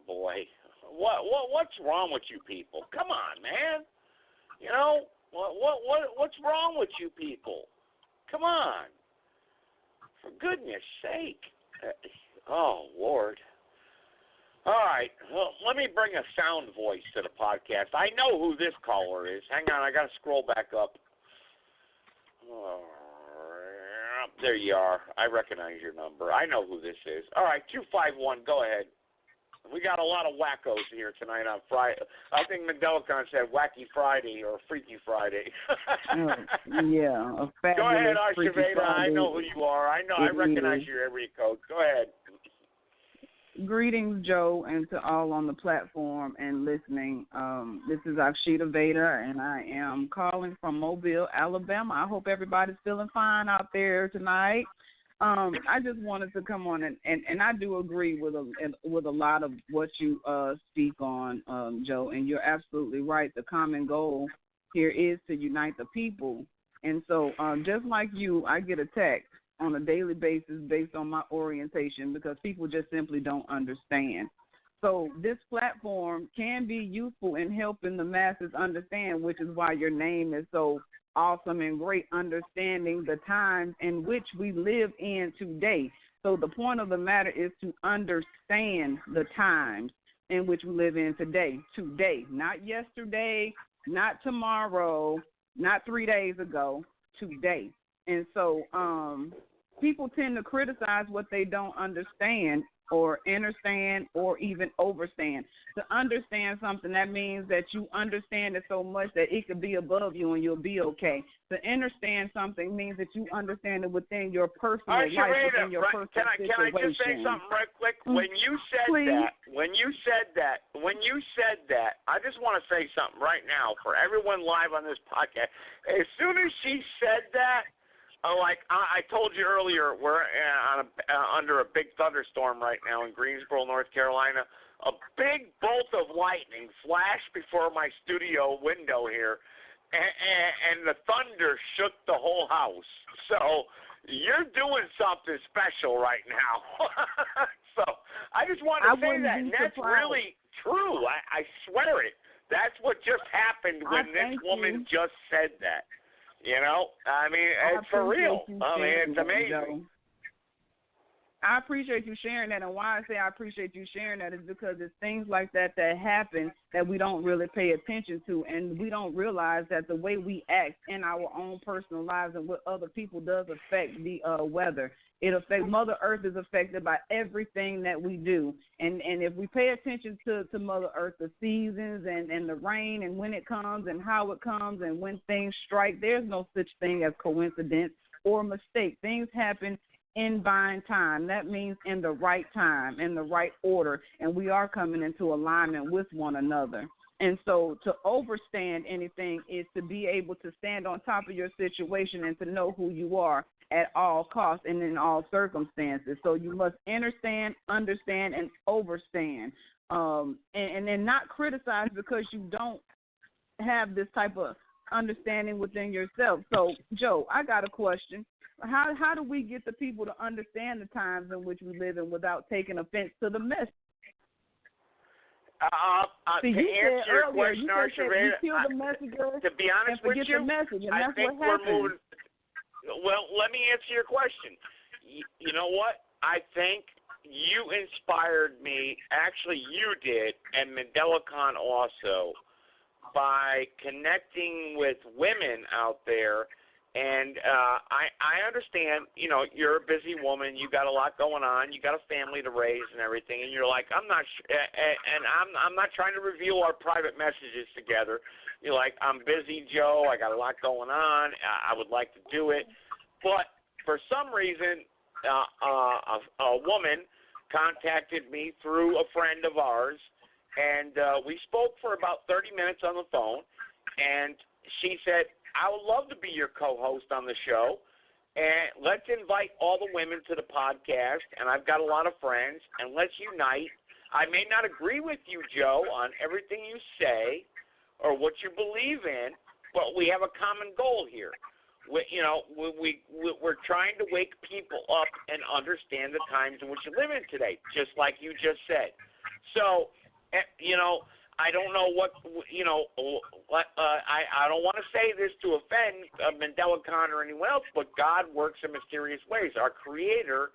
boy. What's wrong with you people? Come on, man. You know, what's wrong with you people? Come on. For goodness sake. Oh, Lord. All right. Well, let me bring a sound voice to the podcast. I know who this caller is. Hang on. I got to scroll back up. Oh, there you are. I recognize your number. I know who this is. All right. 251. Go ahead. We got a lot of wackos here tonight on Friday. I think Mendelcon said Wacky Friday or Freaky Friday. Yeah, a fabulous Go ahead, Freaky Archiveda. Friday. I know who you are. I recognize your area code. Go ahead. Greetings, Joe, and to all on the platform and listening. This is Akshita Veda, and I am calling from Mobile, Alabama. I hope everybody's feeling fine out there tonight. I just wanted to come on and I do agree with a lot of what you speak on, Joe, and you're absolutely right. The common goal here is to unite the people. And so just like you, I get a text on a daily basis based on my orientation because people just simply don't understand. So this platform can be useful in helping the masses understand, which is why your name is so awesome and great, understanding the times in which we live in today. So the point of the matter is to understand the times in which we live in today, not yesterday, not tomorrow, not 3 days ago, today. And so people tend to criticize what they don't understand or understand or even overstand. To understand something, that means that you understand it so much that it could be above you and you'll be okay. To understand something means that you understand it within your personal life, within your personal situation. Can I just say something right quick? When you said that, I just want to say something right now for everyone live on this podcast. As soon as she said that, like I told you earlier, we're under a big thunderstorm right now in Greensboro, North Carolina. A big bolt of lightning flashed before my studio window here, and the thunder shook the whole house. So you're doing something special right now. So I just want to say that, and that's really true. I swear it. That's what just happened when this woman just said that. You know, I mean, it's for real. I mean, it's amazing. I appreciate you sharing that, and why I say I appreciate you sharing that is because it's things like that happen that we don't really pay attention to, and we don't realize that the way we act in our own personal lives and what other people does affect the weather. It affects Mother Earth is affected by everything that we do, and if we pay attention to Mother Earth, the seasons and the rain and when it comes and how it comes and when things strike, there's no such thing as coincidence or mistake. Things happen in divine time. That means in the right time, in the right order, and we are coming into alignment with one another. And so to overstand anything is to be able to stand on top of your situation and to know who you are at all costs and in all circumstances. So you must understand, and overstand, and then not criticize because you don't have this type of understanding within yourself. So, Joe, I got a question. How do we get the people to understand the times in which we live in without taking offense to the message? See, you answer said your earlier, question, you kill the messenger to be honest and forget with you, the message, and I that's think what we're happens. moving. Well, let me answer your question. You know what? I think you inspired me. Actually, you did, and MandelaCon also, by connecting with women out there. And I understand, you know, you're a busy woman. You got a lot going on. You got a family to raise and everything. And you're like, I'm not trying to reveal our private messages together. You're like, I'm busy, Joe. I got a lot going on. I would like to do it. But for some reason, a woman contacted me through a friend of ours, and we spoke for about 30 minutes on the phone. And she said, I would love to be your co-host on the show, and let's invite all the women to the podcast, and I've got a lot of friends, and let's unite. I may not agree with you, Joe, on everything you say or what you believe in, but we have a common goal here. We're trying to wake people up and understand the times in which you live in today, just like you just said. So, I don't know I don't want to say this to offend MandelaCon or anyone else, but God works in mysterious ways. Our Creator,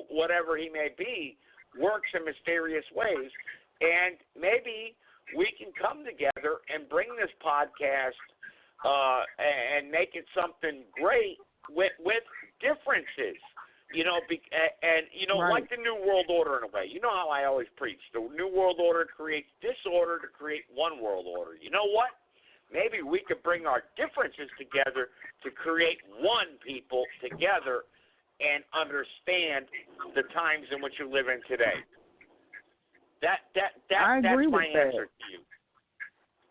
whatever He may be, works in mysterious ways, and maybe we can come together and bring this podcast and make it something great with differences. Right. Like the New World Order in a way. You know how I always preach. The New World Order creates disorder to create one world order. You know what? Maybe we could bring our differences together to create one people together and understand the times in which you live in today. That's my answer to you.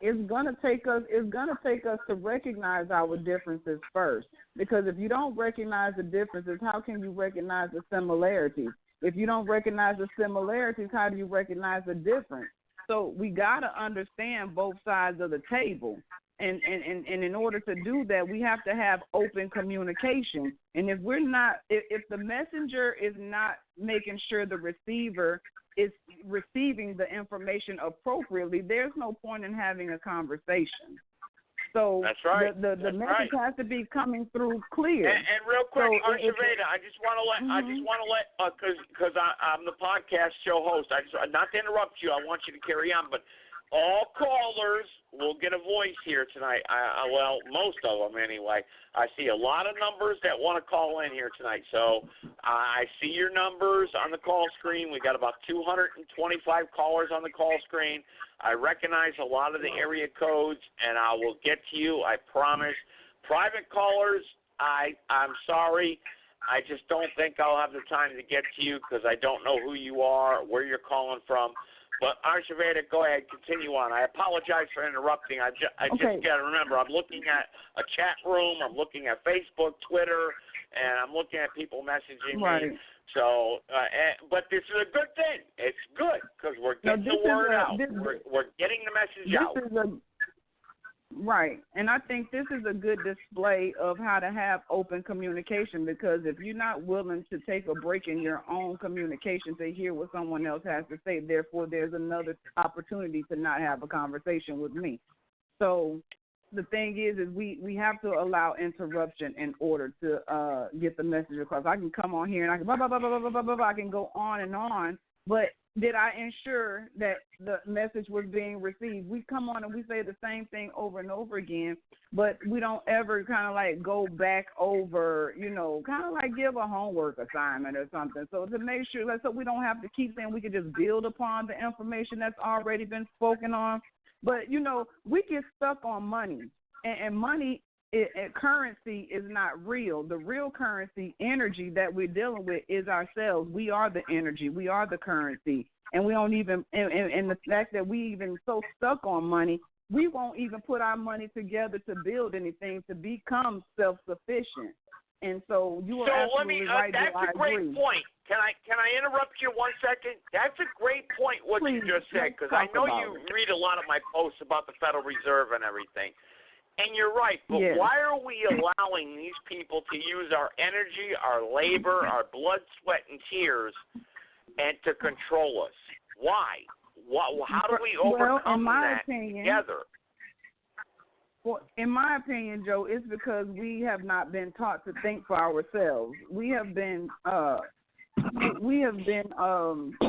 It's gonna take us to recognize our differences first. Because if you don't recognize the differences, how can you recognize the similarities? If you don't recognize the similarities, how do you recognize the difference? So we gotta understand both sides of the table. And in order to do that, we have to have open communication. And if the messenger is not making sure the receiver is receiving the information appropriately, there's no point in having a conversation. So that's right. The message has to be coming through clear. And real quick, Archiveda, I just want to let because I'm the podcast show host. Not to interrupt you. I want you to carry on, but all callers will get a voice here tonight. Well, most of them anyway. I see a lot of numbers that want to call in here tonight. So I see your numbers on the call screen. We got about 225 callers on the call screen. I recognize a lot of the area codes, and I will get to you, I promise. Private callers, I'm sorry. I just don't think I'll have the time to get to you because I don't know who you are, where you're calling from. But Archiveda, go ahead, continue on. I apologize for interrupting. I just got to remember, I'm looking at a chat room, I'm looking at Facebook, Twitter, and I'm looking at people messaging me. So, but this is a good thing. It's good because we're getting the word out. We're getting the message out. Right, and I think this is a good display of how to have open communication, because if you're not willing to take a break in your own communication to hear what someone else has to say, therefore there's another opportunity to not have a conversation with me. So the thing is we have to allow interruption in order to get the message across. I can come on here and I can blah, blah, blah, blah, blah, blah, blah, blah. I can go on, but did I ensure that the message was being received? We come on and we say the same thing over and over again, but we don't ever kind of like go back over, kind of like give a homework assignment or something. So to make sure, so we don't have to keep saying, we can just build upon the information that's already been spoken on. But, we get stuck on money, and money, currency is not real. The real currency, energy that we're dealing with is ourselves. We are the energy. We are the currency. And we don't even, and the fact that we even so stuck on money, we won't even put our money together to build anything, to become self-sufficient. And so you are absolutely right. That's a great point. Can I interrupt you 1 second? That's a great point what you just said, because I know you read a lot of my posts about the Federal Reserve and everything. And you're right, but why are we allowing these people to use our energy, our labor, our blood, sweat, and tears, and to control us? Why? How do we overcome that together? Well, in my opinion, Joe, it's because we have not been taught to think for ourselves. We have been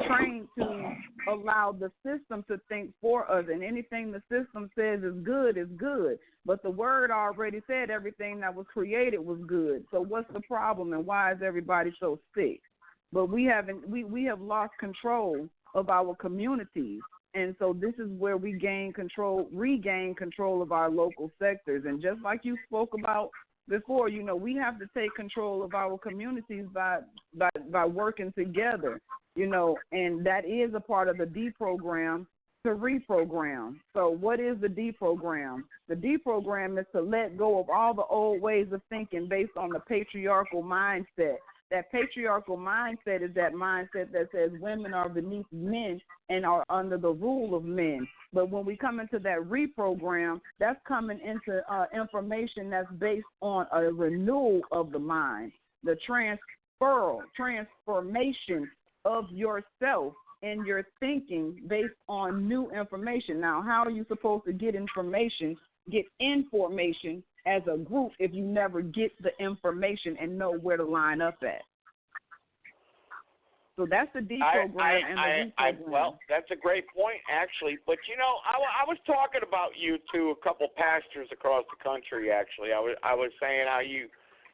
trained to allow the system to think for us, and anything the system says is good is good. But the word already said everything that was created was good. So what's the problem, and why is everybody so sick? But we have lost control of our communities. And so this is where we regain control of our local sectors. And just like you spoke about before, we have to take control of our communities by working together, and that is a part of the deprogram to reprogram. So what is the deprogram? The deprogram is to let go of all the old ways of thinking based on the patriarchal mindset. That patriarchal mindset is that mindset that says women are beneath men and are under the rule of men. But when we come into that reprogram, that's coming into information that's based on a renewal of the mind, the transformation of yourself and your thinking based on new information. Now, how are you supposed to get information as a group if you never get the information and know where to line up at? So that's the deprogram and the reprogram. Well, that's a great point, actually. But, I was talking about you to a couple pastors across the country, actually. I was saying how you,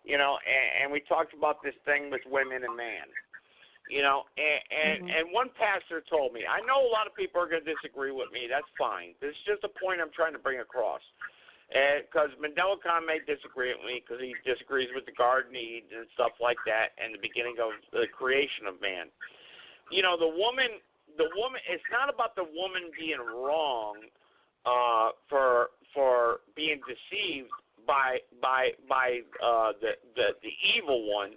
and we talked about this thing with women and man. And one pastor told me, I know a lot of people are going to disagree with me. That's fine. This is just a point I'm trying to bring across. Because Mandela Khan may disagree with me because he disagrees with the garden Eden and stuff like that and the beginning of the creation of man. The woman, it's not about the woman being wrong for being deceived by the evil one.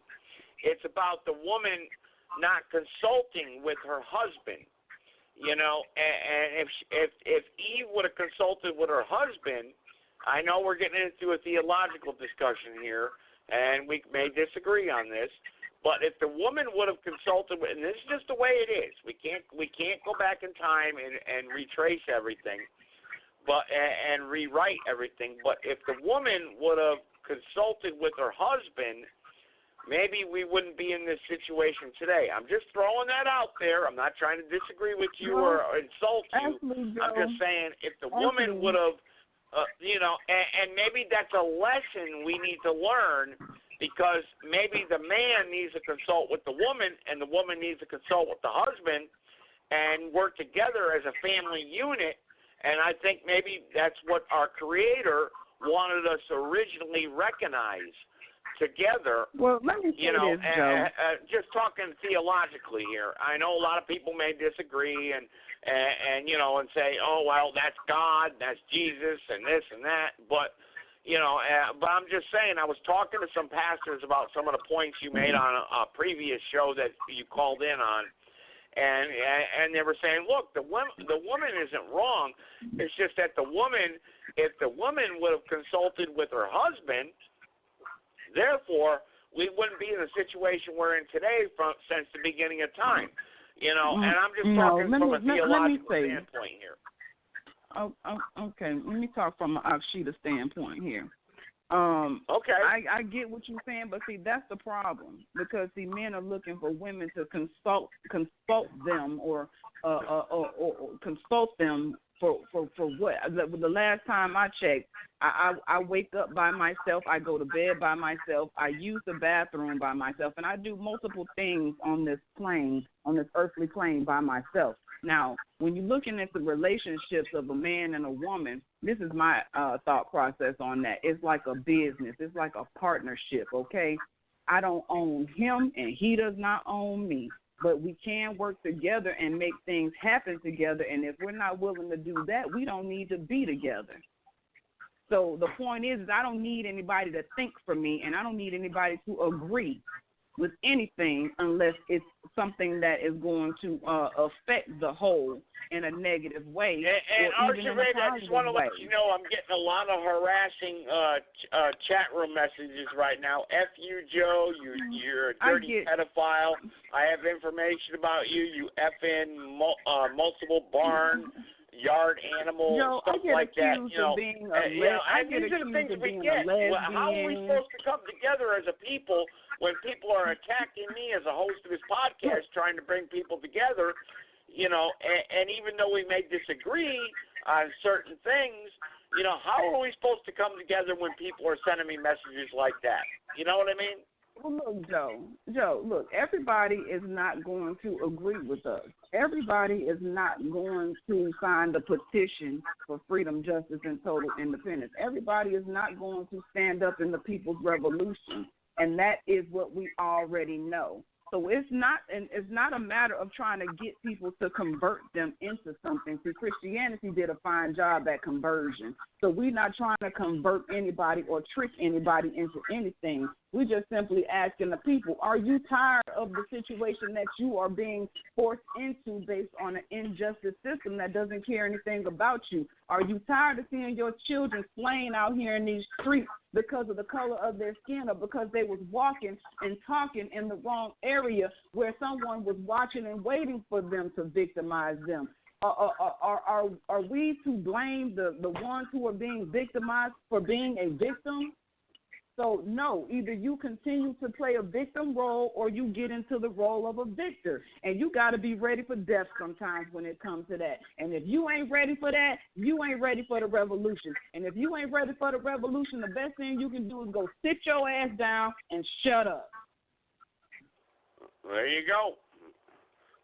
It's about the woman not consulting with her husband, and if Eve would have consulted with her husband, I know we're getting into a theological discussion here, and we may disagree on this, but if the woman would have consulted with, and this is just the way it is, we can't go back in time and retrace everything, and rewrite everything, but if the woman would have consulted with her husband, maybe we wouldn't be in this situation today. I'm just throwing that out there. I'm not trying to disagree with you or insult you. I'm just saying if the woman would have, and maybe that's a lesson we need to learn, because maybe the man needs to consult with the woman and the woman needs to consult with the husband and work together as a family unit. And I think maybe that's what our Creator wanted us to originally recognize, together. Well, let me say this, Joe. Just talking theologically here. I know a lot of people may disagree and say, oh well, that's God, that's Jesus, and this and that. But but I'm just saying, I was talking to some pastors about some of the points you made on a previous show that you called in on. And they were saying, look, the woman isn't wrong. It's just that the woman, if the woman would have consulted with her husband, therefore we wouldn't be in the situation we're in today since the beginning of time. And I'm just talking from a theological standpoint here. Oh, okay. Let me talk from an Akshita standpoint here. Okay. I get what you're saying, but see, that's the problem, because see, men are looking for women to consult them or consult them for what? The last time I checked, I wake up by myself, I go to bed by myself, I use the bathroom by myself, and I do multiple things on this plane, on this earthly plane by myself. Now, when you're looking at the relationships of a man and a woman, this is my thought process on that. It's like a business. It's like a partnership, okay? I don't own him, and he does not own me. But we can work together and make things happen together, and if we're not willing to do that, we don't need to be together. So the point is I don't need anybody to think for me, and I don't need anybody to agree with anything unless it's something that is going to affect the whole in a negative way. And Archibald, I just want to let you know I'm getting a lot of harassing chat room messages right now. F you, Joe. You're a dirty pedophile. I have information about you. You effing multiple barn yard animal, stuff like that. These are the things we get. How are we supposed to come together as a people when people are attacking me as a host of this podcast, trying to bring people together? And even though we may disagree on certain things, how are we supposed to come together when people are sending me messages like that? You know what I mean? Well, look, Joe, look, everybody is not going to agree with us. Everybody is not going to sign the petition for freedom, justice, and total independence. Everybody is not going to stand up in the people's revolution, and that is what we already know. So it's not a matter of trying to get people to convert them into something. See, Christianity did a fine job at conversion. So we're not trying to convert anybody or trick anybody into anything. We're just simply asking the people, are you tired of the situation that you are being forced into based on an injustice system that doesn't care anything about you? Are you tired of seeing your children slain out here in these streets because of the color of their skin or because they was walking and talking in the wrong area where someone was watching and waiting for them to victimize them? Are we to blame the ones who are being victimized for being a victim? So, no, either you continue to play a victim role or you get into the role of a victor. And you got to be ready for death sometimes when it comes to that. And if you ain't ready for that, you ain't ready for the revolution. And if you ain't ready for the revolution, the best thing you can do is go sit your ass down and shut up. There you go.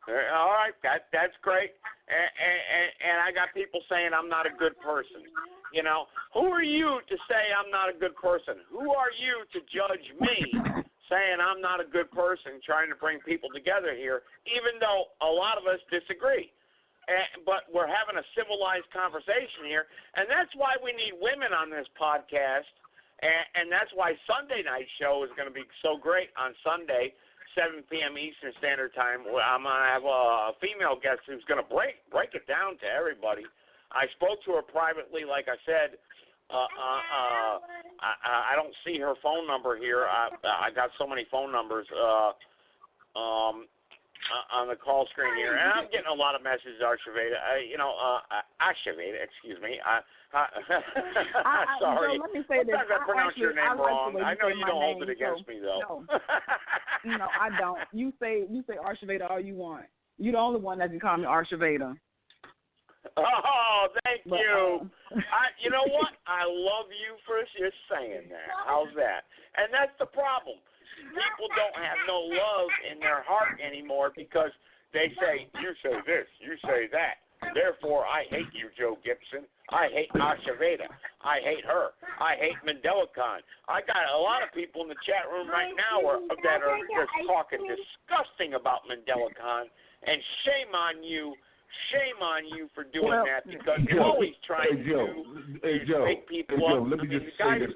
All right, that's great. And I got people saying I'm not a good person. Who are you to say I'm not a good person? Who are you to judge me saying I'm not a good person trying to bring people together here, even though a lot of us disagree? But we're having a civilized conversation here, and that's why we need women on this podcast, and that's why Sunday night show is going to be so great on Sunday, 7 p.m. Eastern Standard Time. I'm going to have a female guest who's going to break it down to everybody. I spoke to her privately, like I said. I don't see her phone number here. I got so many phone numbers on the call screen here, and I'm getting a lot of messages, Archivada. Archivada, excuse me. Sorry. So let me say this. Sometimes I pronounce your name wrong. I know you don't hold it against me, though. No, I don't. You say Archivada all you want. You're the only one that can call me Archivada. Oh, thank you. You know what? I love you for just saying that. How's that? And that's the problem. People don't have no love in their heart anymore because they say, you say this, you say that. Therefore, I hate you, Joe Gibson. I hate Asheveda. I hate her. I hate MandelaCon. I got a lot of people in the chat room right now that are just talking disgusting about MandelaCon, and shame on you. Shame on you for doing that, because you're always trying to make people up. Let me just say this.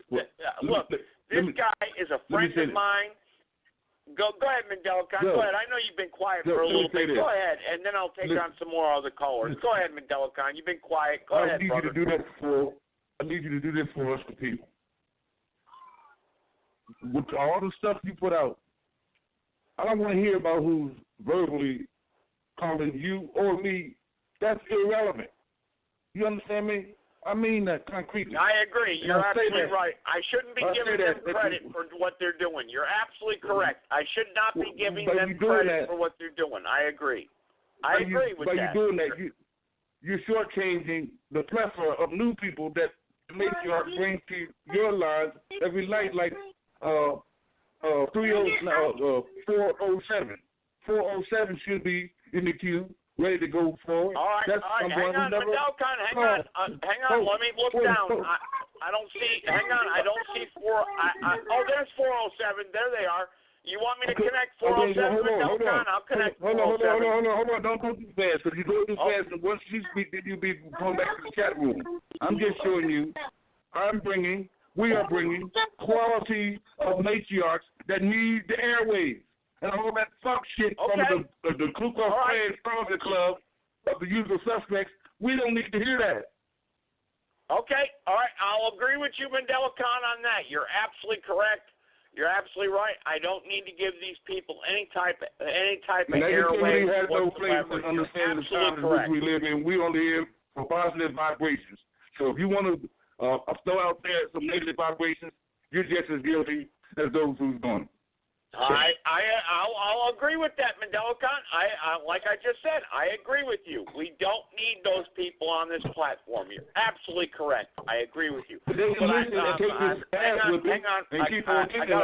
Look, this guy is a friend of mine. Go ahead, MandelaCon. Go ahead. I know you've been quiet for a little bit. Go ahead, and then I'll take on some more other callers. Go ahead, MandelaCon. You've been quiet. Go ahead, brother. I need you to do this for us, the people. With all the stuff you put out, I don't want to hear about who's verbally calling you or me. That's irrelevant. You understand me? I mean that concretely. I agree. You're absolutely right. I shouldn't be giving them credit for what they're doing. You're absolutely correct. I should not be giving them credit for what they're doing. I agree. I agree with that. By you doing that, you're shortchanging the plethora of new people that matriarch brings to your lives every night, like 407. 407 should be in the queue, ready to go forward. All right, hang on, MandelaCon, hang on. Let me look down. I don't see. Hang on, I don't see there's 407. There they are. You want me to connect 407, MandelaCon? I'll connect 407. Hold on. Don't go too fast, because you go too fast, and once you speak, then you'll be going back to the chat room. I'm just showing you. We are bringing quality of matriarchs that need the airwaves. And all that fuck shit from the Ku Klux Klan Soldier Club of the usual suspects, we don't need to hear that. Okay, all right, I'll agree with you, MandelaCon, on that. You're absolutely correct. You're absolutely right. I don't need to give these people any type of airwaves whatsoever. Understand the times in which we live in. We only here for positive vibrations. So if you want to throw out there some negative vibrations, you're just as guilty as those who's doing it. I'll agree with that, MandelaCon. Like I just said, I agree with you. We don't need those people on this platform. You're absolutely correct. I agree with you. Hang on. I got a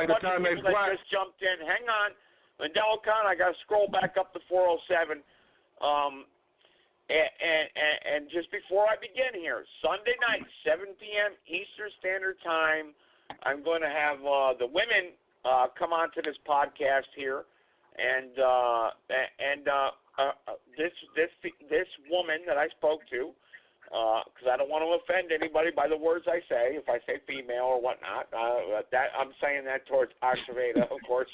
bunch of people that just jumped in. Hang on, MandelaCon. I got to scroll back up to 407. And just before I begin here, Sunday night, 7 p.m. Eastern Standard Time, I'm going to have the women come on to this podcast here, and this woman that I spoke to, because I don't want to offend anybody by the words I say. If I say female or whatnot, that I'm saying that towards Asheveda, of course.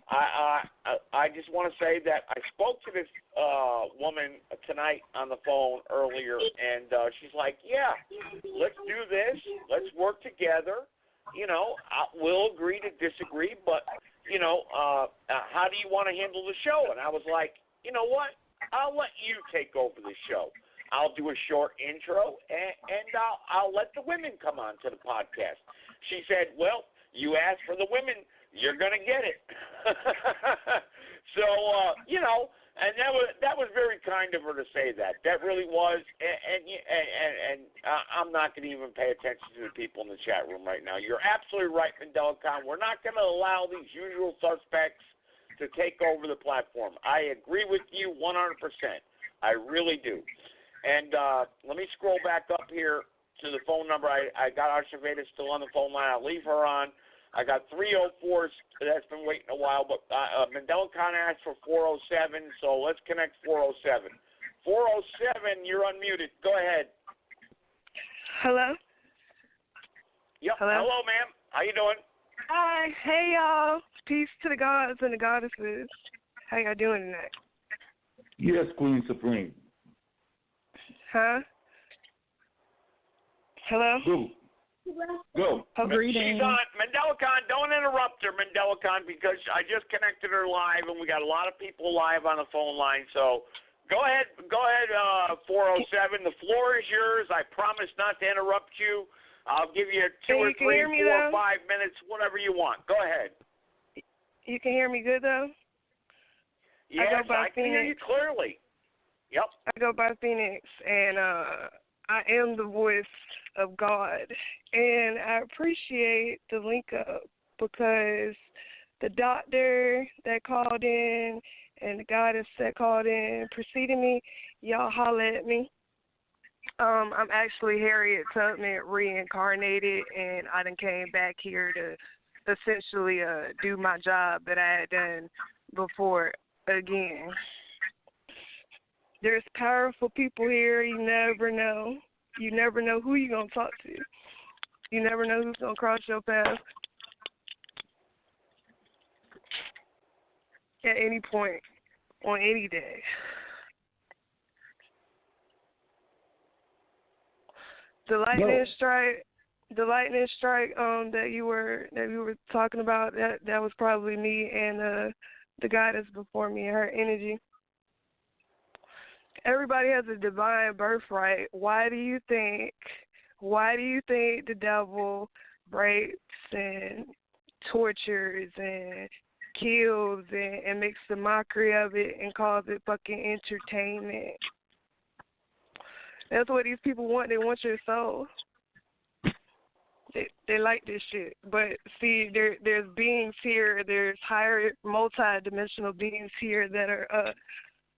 I just want to say that I spoke to this woman tonight on the phone earlier, and she's like, "Yeah, let's do this. Let's work together. You know, we'll agree to disagree, but, you know, how do you want to handle the show?" And I was like, you know what? I'll let you take over the show. I'll do a short intro, and I'll let the women come on to the podcast. She said, well, you asked for the women. You're going to get it. So, you know, and that was very kind of her to say that. That really was, and I'm not going to even pay attention to the people in the chat room right now. You're absolutely right, MandelaCon. We're not going to allow these usual suspects to take over the platform. I agree with you 100%. I really do. And let me scroll back up here to the phone number. I got Asheveda still on the phone line. I'll leave her on. I got 304s that's been waiting a while, but MandelaCon asked for 407, so let's connect 407. 407, you're unmuted. Go ahead. Hello? Yep. Hello, ma'am. How you doing? Hi. Hey, y'all. Peace to the gods and the goddesses. How y'all doing tonight? Yes, Queen Supreme. Huh? Hello? Go. She's on. MandelaCon, don't interrupt her, MandelaCon, because I just connected her live, and we got a lot of people live on the phone line. So go ahead, 407. The floor is yours. I promise not to interrupt you. I'll give you 2 or 3, 4, 5 minutes, whatever you want. Go ahead. You can hear me good, though? Yes, I can hear you clearly. Yep. I go by Phoenix, and I am the voice of God, and I appreciate the link up because the doctor that called in and the goddess that called in preceding me, y'all holler at me. I'm actually Harriet Tubman reincarnated, and I done came back here to essentially do my job that I had done before again. There's powerful people here. You never know. You never know who you're going to talk to. You never know who's going to cross your path at any point on any day. The lightning strike that you were talking about, that was probably me and the goddess before me and her energy. Everybody has a divine birthright. Why do you think the devil rapes and tortures and kills and makes a mockery of it and calls it fucking entertainment? That's what these people want. They want your soul. They like this shit. But see, there's beings here. There's higher, multi-dimensional beings here that are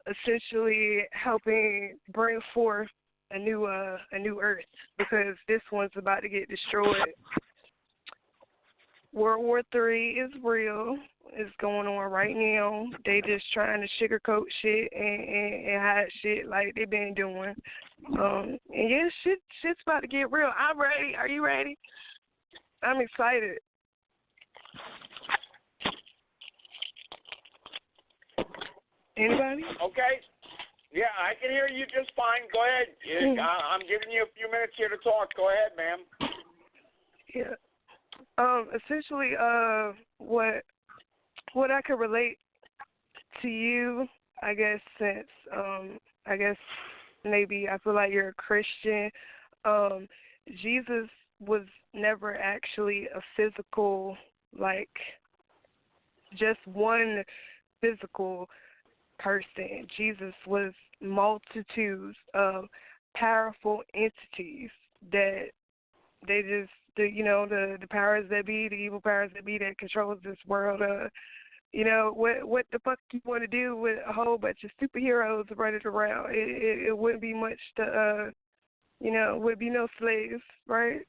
essentially helping bring forth a new Earth, because this one's about to get destroyed. World War III is real. It's going on right now. They just trying to sugarcoat shit and hide shit like they've been doing. And yeah, shit's about to get real. I'm ready. Are you ready? I'm excited. Anybody? Okay. Yeah, I can hear you just fine. Go ahead. I'm giving you a few minutes here to talk. Go ahead, ma'am. Yeah. Essentially, what I could relate to you, I guess, since I guess maybe I feel like you're a Christian. Jesus was never actually a physical, like, just one physical person. Jesus was multitudes of powerful entities that they just, the powers that be, the evil powers that be that controls this world. What the fuck you want to do with a whole bunch of superheroes running around? It wouldn't be much to, would be no slaves, right?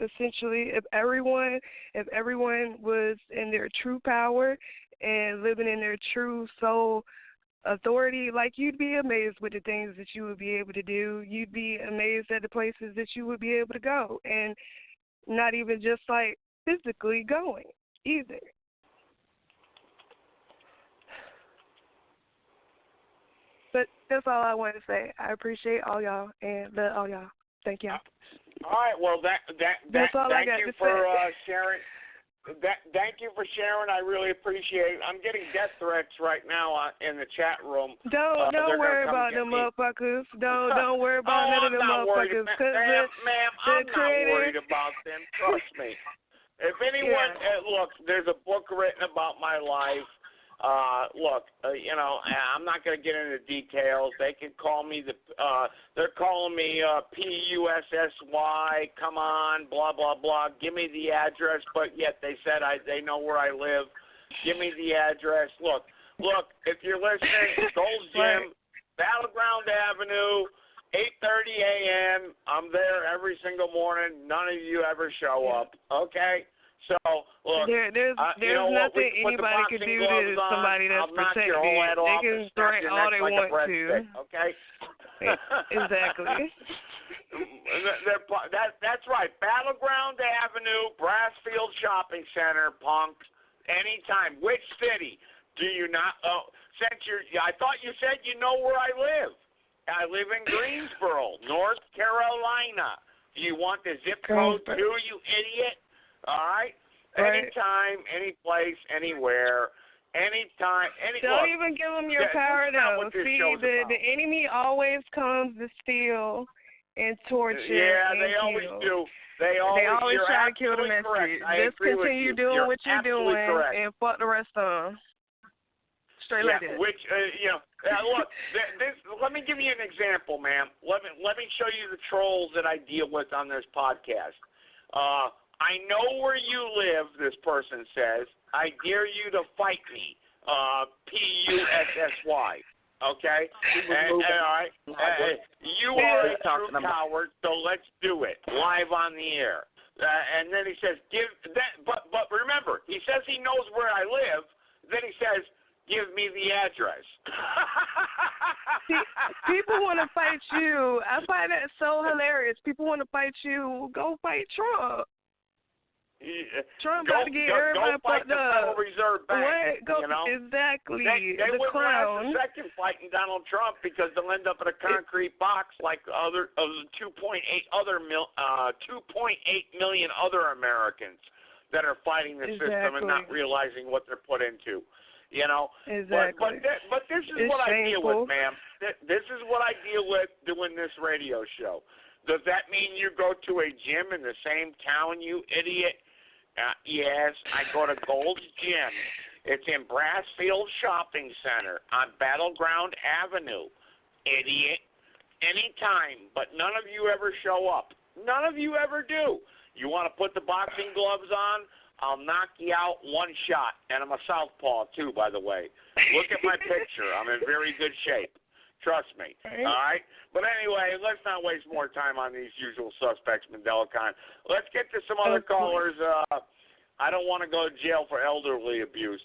Essentially, if everyone was in their true power and living in their true soul authority, like, you'd be amazed with the things that you would be able to do. You'd be amazed at the places that you would be able to go, and not even just like physically going either. But that's all I wanted to say. I appreciate all y'all and love all y'all. Thank y'all. All right. Well, that's all I got thank you to for say. sharing. Thank you for sharing. I really appreciate it. I'm getting death threats right now in the chat room. Don't worry about them motherfuckers. Don't worry about none of them motherfuckers. Ma'am, I'm not worried about them. Trust me. If anyone, look, there's a book written about my life. I'm not going to get into details. They can call me they're calling me PUSSY, come on, blah, blah, blah. Give me the address, but yet they said they know where I live. Give me the address. Look, if you're listening, Gold's Gym, Battleground Avenue, 8:30 a.m. I'm there every single morning. None of you ever show up, okay? So, look, there's nothing anybody can do to somebody that's protected. They can threaten all they want to. Okay? Exactly. That's right. Battleground Avenue, Brassfield Shopping Center, punks. Anytime. Which city do you not? I thought you said you know where I live. I live in Greensboro, North Carolina. Do you want the zip code too, you idiot? All right? Anytime, any place, anywhere, anytime, Don't even give them your power, though. See, the enemy always comes to steal and torture and they kill. always do. They always try to kill the message. Just continue doing what you're doing and fuck the rest of them. Straight like that. Which, look, let me give you an example, ma'am. Let me show you the trolls that I deal with on this podcast. I know where you live, this person says. I dare you to fight me. PUSSY. Okay? All right. You are a true coward, so let's do it live on the air. And then he says, but remember, he says he knows where I live. Then he says, give me the address. People want to fight you. I find that so hilarious. People want to fight you. Go fight Trump. Trump got to get everybody fucked up. Go fight the Federal Reserve Bank. Exactly. They the wouldn't clown. last a second fighting Donald Trump because they'll end up in a concrete box like other of the 2.8 million other Americans that are fighting the system and not realizing what they're put into. Exactly. But this is what I deal with, ma'am. This is what I deal with doing this radio show. Does that mean you go to a gym in the same town, you idiot? Yes, I go to Gold's Gym. It's in Brassfield Shopping Center on Battleground Avenue. Idiot. Anytime, but none of you ever show up. None of you ever do. You want to put the boxing gloves on? I'll knock you out one shot. And I'm a southpaw, too, by the way. Look at my picture. I'm in very good shape. Trust me. All right? But anyway, let's not waste more time on these usual suspects, Mandelicon. Let's get to some other callers. I don't want to go to jail for elderly abuse.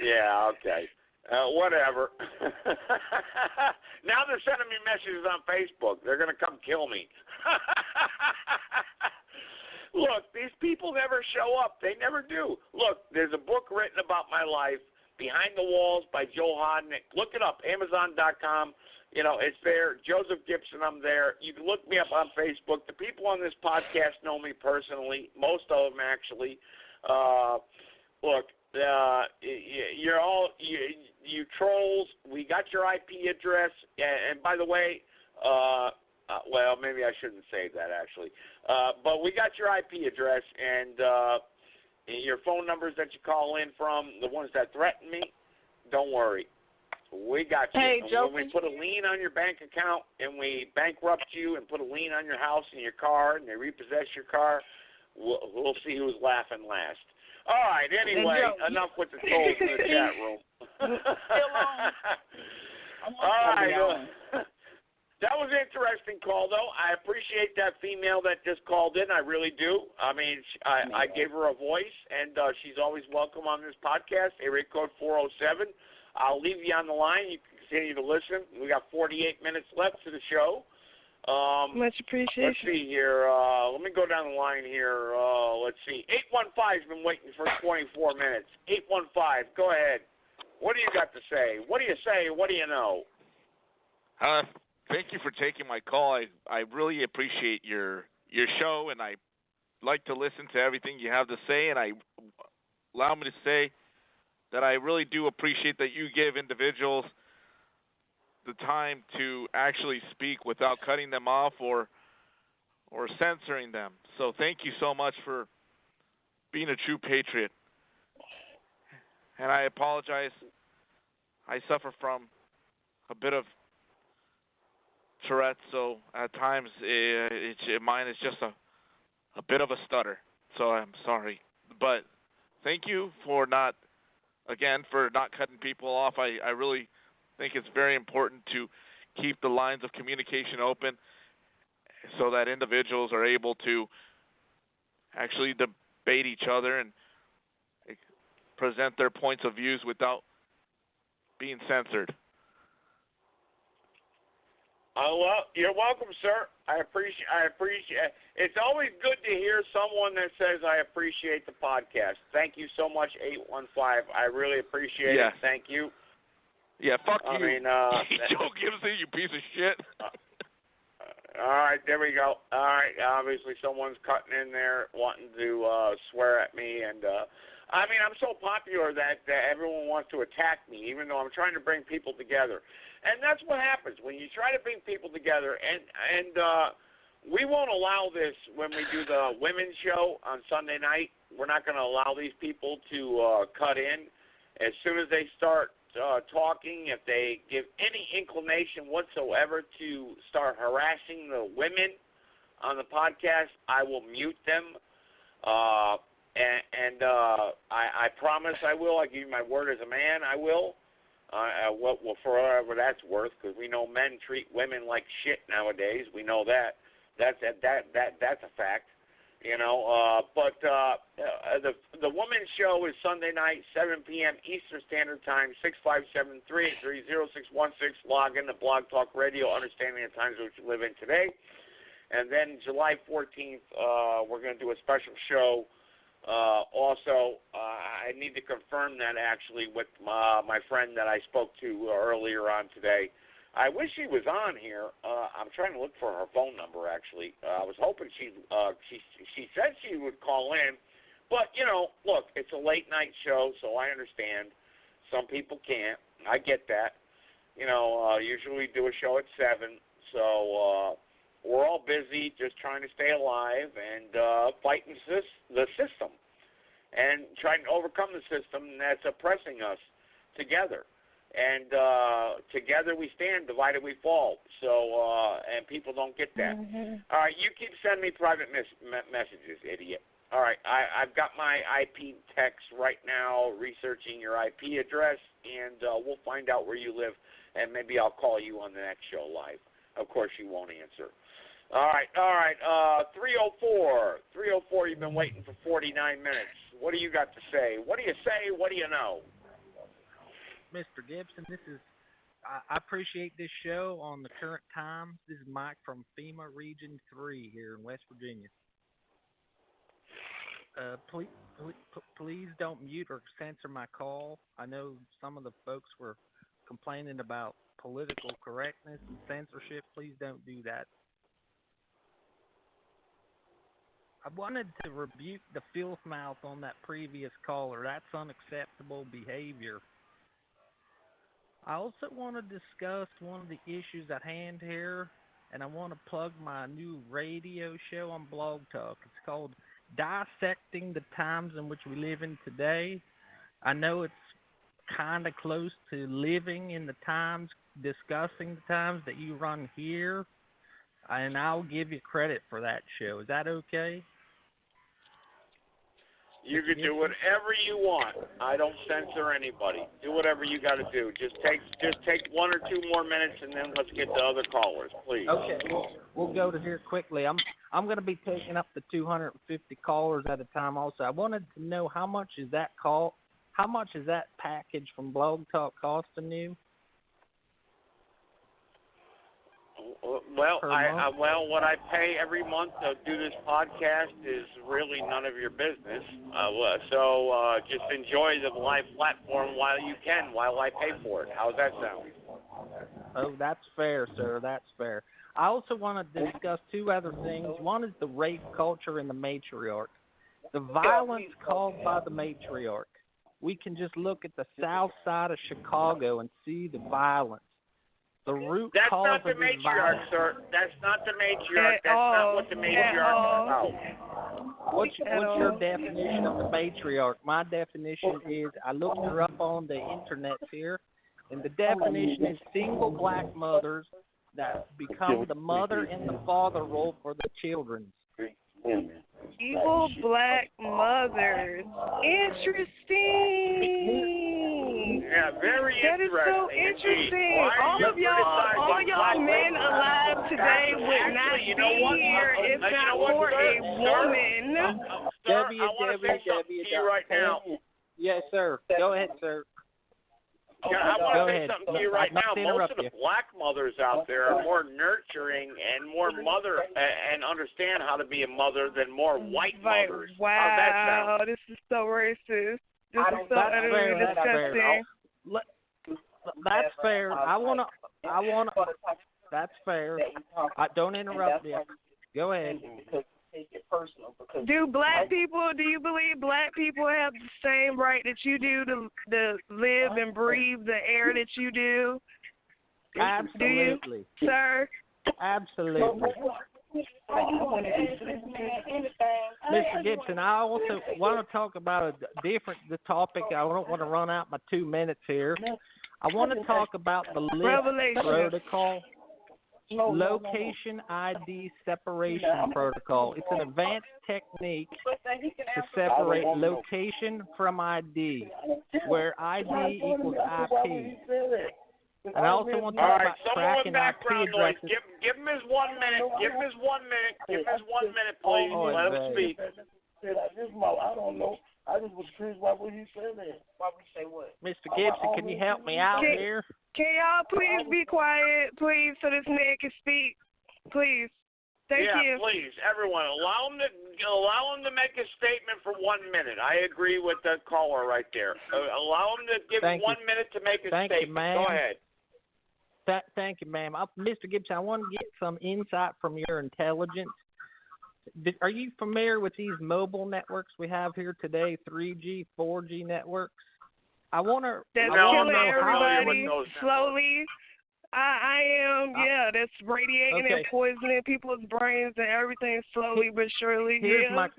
Yeah, okay. Whatever. Now they're sending me messages on Facebook. They're going to come kill me. Look, these people never show up. They never do. Look, there's a book written about my life, Behind the Walls by Joe Hodnick. Look it up, Amazon.com. It's there. Joseph Gibson, I'm there. You can look me up on Facebook. The people on this podcast know me personally, most of them actually. Look, you're all you trolls. We got your IP address, and by the way, well, maybe I shouldn't say that actually, but we got your IP address and your phone numbers that you call in from, the ones that threaten me. Don't worry. We got you. Hey, when we put a lien on your bank account and we bankrupt you and put a lien on your house and your car and they repossess your car, we'll see who's laughing last. All right, anyway, enough with the trolls in the chat room. All right. That was an interesting call, though. I appreciate that female that just called in. I really do. I mean, I gave her a voice, and she's always welcome on this podcast, area code 407. I'll leave you on the line. You can continue to listen. We got 48 minutes left to the show. Much appreciation. Let's see here. Let me go down the line here. Let's see. 815's been waiting for 24 minutes. 815, go ahead. What do you got to say? What do you say? What do you know? Thank you for taking my call. I really appreciate your show, and I like to listen to everything you have to say, and allow me to say that I really do appreciate that you give individuals the time to actually speak without cutting them off or censoring them. So thank you so much for being a true patriot. And I apologize. I suffer from a bit of Tourette's, so at times mine is just a bit of a stutter. So I'm sorry. But thank you for not cutting people off. I really think it's very important to keep the lines of communication open so that individuals are able to actually debate each other and present their points of views without being censored. Well, you're welcome, sir. I appreciate. It's always good to hear someone that says I appreciate the podcast. Thank you so much, 815. I really appreciate it. Thank you. Yeah, fuck you. I mean, Joe Gibson, you piece of shit. All right, there we go. All right, obviously someone's cutting in there wanting to swear at me, and I mean, I'm so popular that everyone wants to attack me, even though I'm trying to bring people together. And that's what happens when you try to bring people together. And we won't allow this when we do the women's show on Sunday night. We're not going to allow these people to cut in. As soon as they start talking, if they give any inclination whatsoever to start harassing the women on the podcast, I will mute them. I promise I will. I give you my word as a man, I will. Well, for whatever that's worth, because we know men treat women like shit nowadays. We know that. That's a fact. But the women's show is Sunday night, 7 p.m. Eastern Standard Time, 657-383-0616. Log in to Blog Talk Radio, understanding the times which we live in today. And then July 14th, we're going to do a special show. Also, I need to confirm that actually with my friend that I spoke to earlier on today. I wish she was on here. I'm trying to look for her phone number, actually. I was hoping she said she would call in. But, look, it's a late-night show, so I understand. Some people can't. I get that. Usually we do a show at 7. So we're all busy just trying to stay alive and fighting the system and trying to overcome the system that's oppressing us together. And together we stand, divided we fall. So, and people don't get that. Mm-hmm. All right, you keep sending me private messages, idiot. All right, I've got my IP text right now, researching your IP address, and we'll find out where you live, and maybe I'll call you on the next show live. Of course, you won't answer. All right. 304, you've been waiting for 49 minutes. What do you got to say? What do you say? What do you know? Mr. Gibson, I appreciate this show on the current time. This is Mike from FEMA Region 3 here in West Virginia. Please don't mute or censor my call. I know some of the folks were complaining about political correctness and censorship. Please don't do that. I wanted to rebuke the filth mouth on that previous caller. That's unacceptable behavior. I also want to discuss one of the issues at hand here, and I want to plug my new radio show on Blog Talk. It's called Dissecting the Times in Which We Live in Today. I know it's kind of close to living in the times, discussing the times that you run here, and I'll give you credit for that show. Is that okay? You can do whatever you want. I don't censor anybody. Do whatever you got to do. Just take 1 or 2 more minutes, and then let's get to other callers, please. Okay, we'll go to here quickly. I'm going to be taking up to 250 callers at a time. Also, I wanted to know how much is that package from Blog Talk costing you? Well, what I pay every month to do this podcast is really none of your business. So just enjoy the live platform while you can, while I pay for it. How's that sound? Oh, that's fair, sir. That's fair. I also want to discuss 2 other things. One is the rape culture and the matriarch. The violence caused by the matriarch. We can just look at the south side of Chicago and see the violence. The root cause not the of matriarch, sir. That's not the matriarch. That's not what the matriarch is about. What's your definition of the matriarch? My definition is, I looked her up on the internet here, and the definition is single black mothers that become the mother and the father role for the children. Evil black mothers. Interesting. Yeah, very that interesting. That is so interesting. All of y'all men alive today would not be here if not for a woman. Debbie, I want to say something to you right now. Yes, sir. Go ahead, sir. I want to say something to you right now. Most of the black mothers out there are more nurturing and more mother and understand how to be a mother than more white mothers. Wow, how's that sound? This is so racist. This is so utterly disgusting. That's fair. I wanna. That's fair. Don't interrupt me. Go ahead. Do you believe black people have the same right that you do to live and breathe the air that you do? Absolutely. Do you, sir? Absolutely. Mr. Gibson, I also want to talk about the topic. I don't want to run out my 2 minutes here. I want to talk about the List Protocol. location ID separation protocol. It's an advanced technique to separate location from ID, where ID equals IP. And I also want to talk about tracking IP addresses. Give him his 1 minute. Give him his 1 minute. Give him his 1 minute, please. Let him speak. I don't know. I just was curious about what he said there. Why would you say what? Mr. Gibson, can you help me out here? Can y'all please be quiet, please, so this man can speak? Please. Thank you. Yeah, please, everyone, allow him to make a statement for 1 minute. I agree with the caller right there. Allow him to give 1 minute to make a statement. Ma'am. Go ahead. Thank you, ma'am. Mr. Gibson, I want to get some insight from your intelligence. Are you familiar with these mobile networks we have here today, 3G, 4G networks? I want to killing everybody slowly. I am, that's radiating and poisoning people's brains and everything slowly but surely. Here's my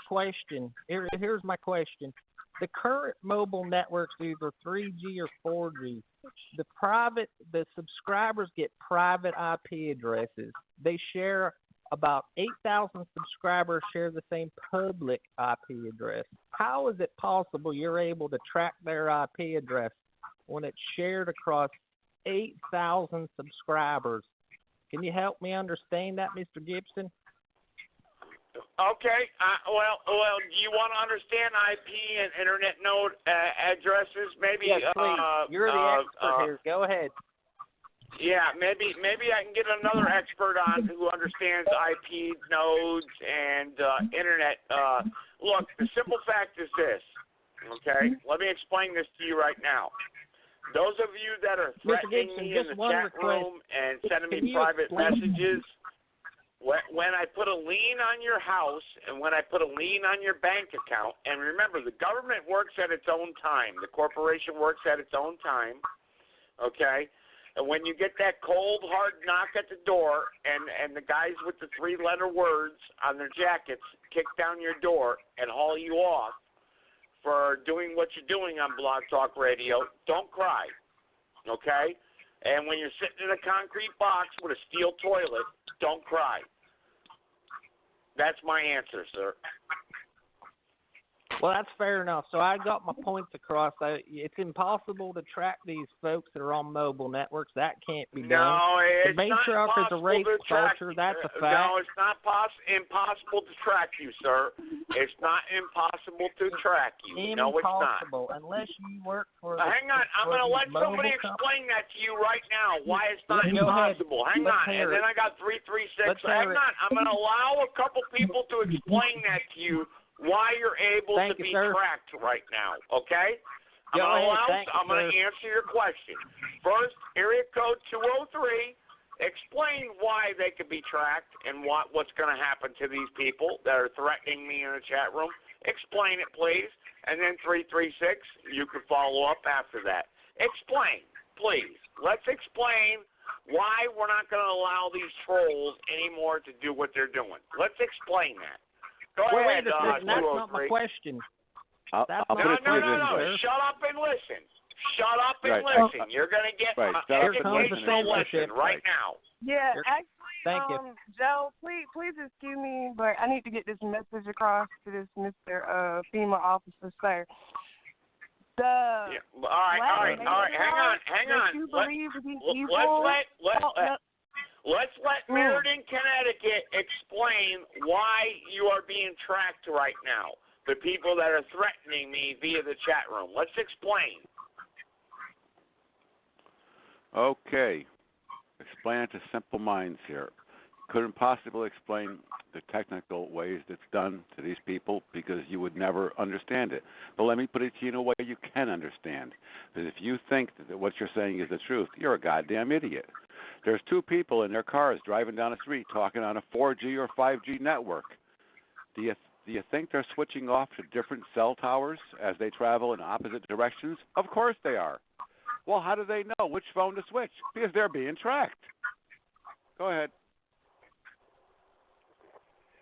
question. Here's my question. The current mobile networks, either 3G or 4G, the subscribers get private IP addresses. They share about 8,000 subscribers share the same public IP address. How is it possible you're able to track their IP address when it's shared across 8,000 subscribers? Can you help me understand that, Mr. Gibson? Okay. Well, do you want to understand IP and internet node addresses? Maybe. Yes, please. You're the expert here. Go ahead. Yeah, maybe I can get another expert on who understands IP nodes and internet. Look, the simple fact is this. Okay, let me explain this to you right now. Those of you that are threatening me in the chat room and sending me private messages, when I put a lien on your house and when I put a lien on your bank account, and remember, the government works at its own time. The corporation works at its own time, okay? And when you get that cold, hard knock at the door and the guys with the 3-letter words on their jackets kick down your door and haul you off for doing what you're doing on Blog Talk Radio, don't cry, okay? And when you're sitting in a concrete box with a steel toilet, don't cry. That's my answer, sir. Well, that's fair enough. So I got my points across. It's impossible to track these folks that are on mobile networks. That can't be done. No, it's the not matriarch is a rape culture. That's a fact. No, it's not impossible to track you, sir. It's not impossible to track you. No, it's not. Impossible, unless you work for. Hang on, I'm going to let somebody explain that to you right now. Why it's not impossible. Hang on, and then I got 336. Hang on, I'm going to allow a couple people to explain that to you. Why you're able to be tracked right now, okay? I'm going to answer your question. First, area code 203, explain why they could be tracked and what's going to happen to these people that are threatening me in the chat room. Explain it, please. And then 336, you can follow up after that. Explain, please. Let's explain why we're not going to allow these trolls anymore to do what they're doing. Let's explain that. Go ahead, that's not my question. No. Shut up and listen. Shut up and listen. You're going to get an educational lesson right now. Yeah, actually, Thank you. Joe, please excuse me, but I need to get this message across to this Mr. FEMA officer, sir. All right. Hang on. You believe these evil? Let's let Meriden, Connecticut explain why you are being tracked right now. The people that are threatening me via the chat room. Let's explain. Okay. Explain it to simple minds here. Couldn't possibly explain the technical ways it's done to these people because you would never understand it. But let me put it to you in a way you can understand. Because if you think that what you're saying is the truth, you're a goddamn idiot. There's two people in their cars driving down the street talking on a 4G or 5G network. Do you think they're switching off to different cell towers as they travel in opposite directions? Of course they are. Well, how do they know which phone to switch? Because they're being tracked. Go ahead.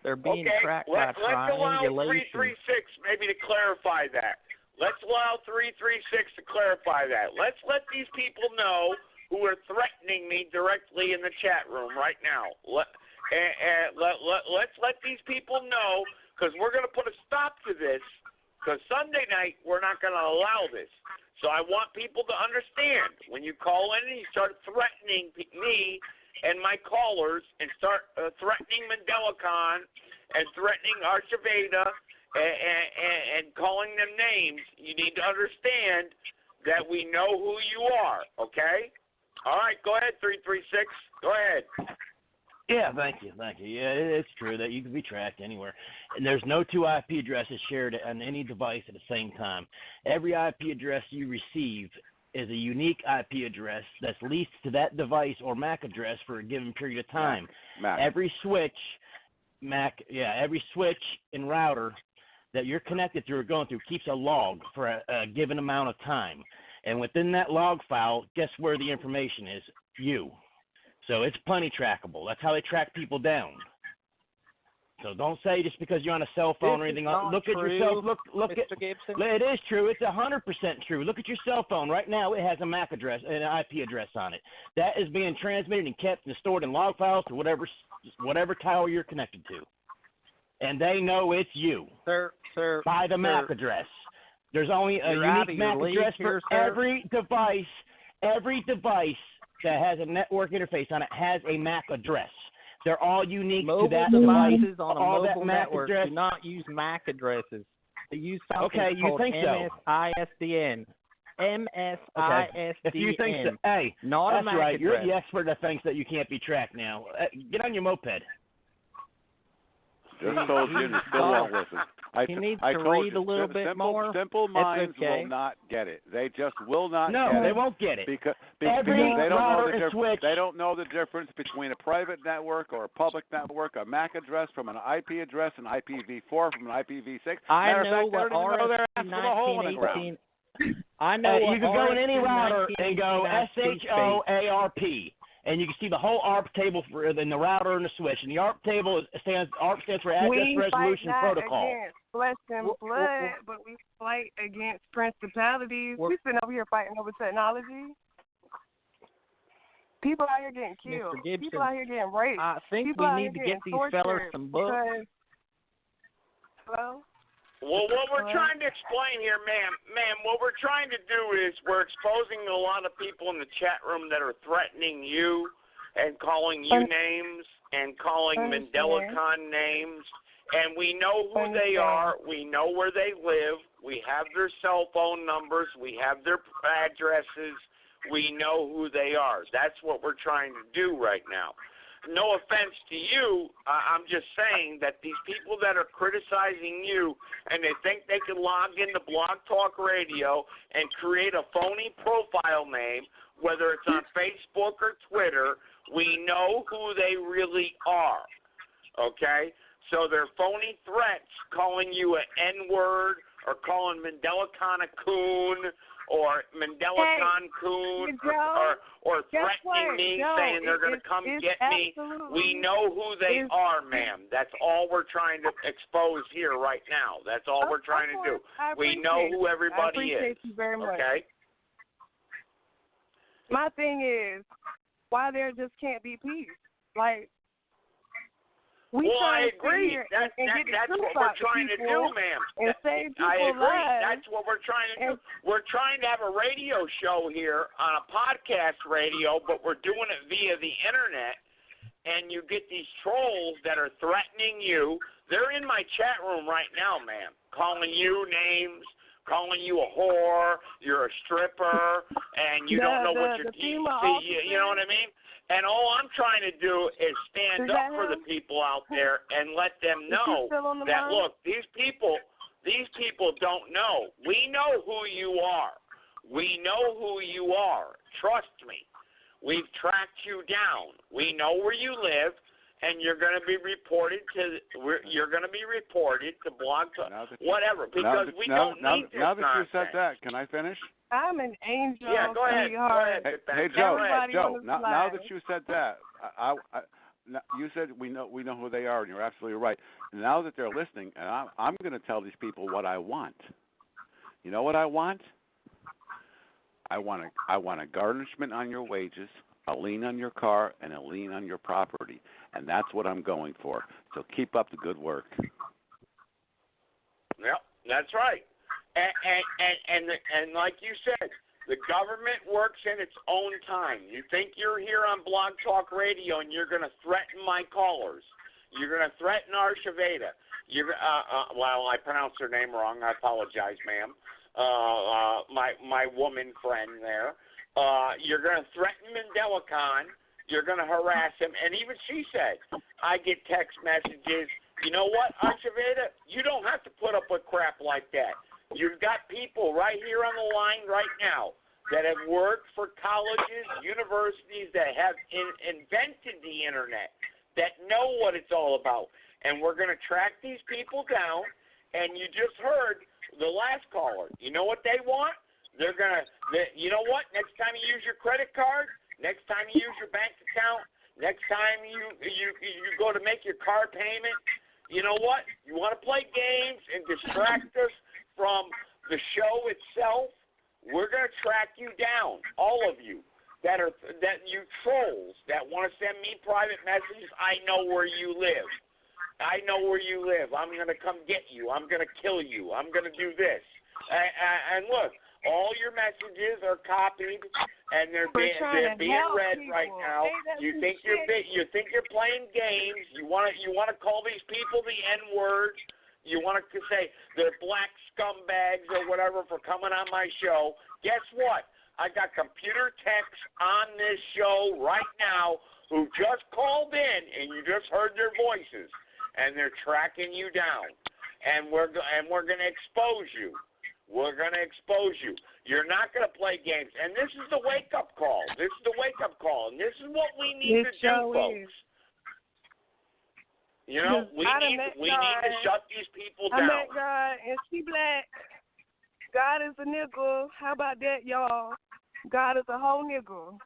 They're being tracked by Let's triangulation. allow 336 maybe to clarify that. Let's allow 336 to clarify that. Let's let these people know who are threatening me directly in the chat room right now. Let's let these people know, because we're going to put a stop to this, because Sunday night we're not going to allow this. So I want people to understand, when you call in and you start threatening me and my callers and start threatening MandelaCon and threatening Archiveda and calling them names, you need to understand that we know who you are, okay? All right, go ahead, 336. Go ahead. Yeah, thank you. Yeah, it's true that you can be tracked anywhere. And there's no two IP addresses shared on any device at the same time. Every IP address you receive is a unique IP address that's leased to that device or MAC address for a given period of time. Mac. Every switch and router that you're connected to or going through keeps a log for a given amount of time. And within that log file, guess where the information is? You. So it's plenty trackable. That's how they track people down. So don't say just because you're on a cell phone or anything. Look at yourself. Look Mr. at Gibson. It is true. It's 100% true. Look at your cell phone right now. It has a MAC address and an IP address on it. That is being transmitted and kept and stored in log files to whatever tower you're connected to, and they know it's you. Sir, by the MAC address. There's only a unique MAC address for every device. Every device that has a network interface on it has a MAC address. They're all unique to that device. Devices on a all mobile that MAC network address. do not use MAC addresses. They use something Okay, you called think so? MSISDN. MSISDN. Okay. If you think so, hey, not that's a MAC right. address. You're the expert that thinks that you can't be tracked now. Get on your moped. Just told you, and you still won't listen. He needs I to told read you, a little bit more. Simple minds okay. will not get it. They just will not get it. No, they won't get it. Because Every they don't know router the and difference. switch. They don't know the difference between a private network or a public network, a MAC address from an IP address, an IPv4 from an IPv6. I Matter know of fact, what they don't even know their ass RSC for the hole in the ground. 1918. I know what you can go in any router and go RSC SHOARP, and you can see the whole ARP table in the router and the switch. And the ARP table stands for Address Resolution Protocol. Against flesh and blood, but we fight against principalities. We've been over here fighting over technology. People out here getting killed. People out here getting raped. I think People we need to get these fellas some books. Hello? Well, what we're trying to explain here, ma'am, what we're trying to do is we're exposing a lot of people in the chat room that are threatening you and calling you names and calling MandelaCon names. And we know who they are. We know where they live. We have their cell phone numbers. We have their addresses. We know who they are. That's what we're trying to do right now. No offense to you, I'm just saying that these people that are criticizing you and they think they can log into Blog Talk Radio and create a phony profile name, whether it's on Facebook or Twitter, we know who they really are, okay? So they're phony threats calling you an N-word or calling MandelaCon a coon or MandelaCon coon or threatening me, saying they're going to come get me. We know who they are, ma'am. That's all we're trying to expose here right now. That's all we're trying to do. We know who everybody is. I appreciate you very much. Okay? My thing is, why there just can't be peace? Like, I agree. That's what we're trying to do, ma'am. I agree. That's what we're trying to do. We're trying to have a radio show here on a podcast radio, but we're doing it via the internet. And you get these trolls that are threatening you. They're in my chat room right now, ma'am, calling you names, calling you a whore, you're a stripper, and you don't know what you're you know what I mean? And all I'm trying to do is stand up for the people out there and let them know that, look, these people don't know. We know who you are. We know who you are. Trust me. We've tracked you down. We know where you live, and you're going to be reported to Blog Talk, whatever, because we don't need this Now that you nonsense. said that, can I finish? I'm an angel. Yeah, go ahead. Hey, Joe. Now that you said that, you said we know who they are, and you're absolutely right. Now that they're listening, and I'm going to tell these people what I want. You know what I want? I want a garnishment on your wages, a lien on your car, and a lien on your property, and that's what I'm going for. So keep up the good work. Yep, that's right. And like you said, the government works in its own time. You think you're here on Blog Talk Radio and you're going to threaten my callers. You're going to threaten Archiveda. Well, I pronounced her name wrong. I apologize, ma'am. My woman friend there. You're going to threaten Mendelicon. You're going to harass him. And even she said, I get text messages. You know what, Archiveda? You don't have to put up with crap like that. You've got people right here on the line right now that have worked for colleges, universities, that have invented the Internet, that know what it's all about. And we're going to track these people down. And you just heard the last caller. You know what they want? They're going to, you know what? Next time you use your credit card, next time you use your bank account, next time you go to make your car payment, you know what? You want to play games and distract us from the show itself? We're going to track you down, all of you that you trolls that want to send me private messages. I know where you live. I know where you live. I'm going to come get you. I'm going to kill you. I'm going to do this. And look, all your messages are copied and they're being read people right now. You think you're playing games. You want to call these people the N-word. You want to say they're black scumbags or whatever for coming on my show. Guess what? I got computer techs on this show right now who just called in, and you just heard their voices, and they're tracking you down. And we're going to expose you. We're going to expose you. You're not going to play games. And this is the wake-up call. This is the wake-up call. And this is what we need to do, folks. You know, we need to shut these people down. I met God, and she black. God is a nigga. How about that, y'all? God is a whole nigga.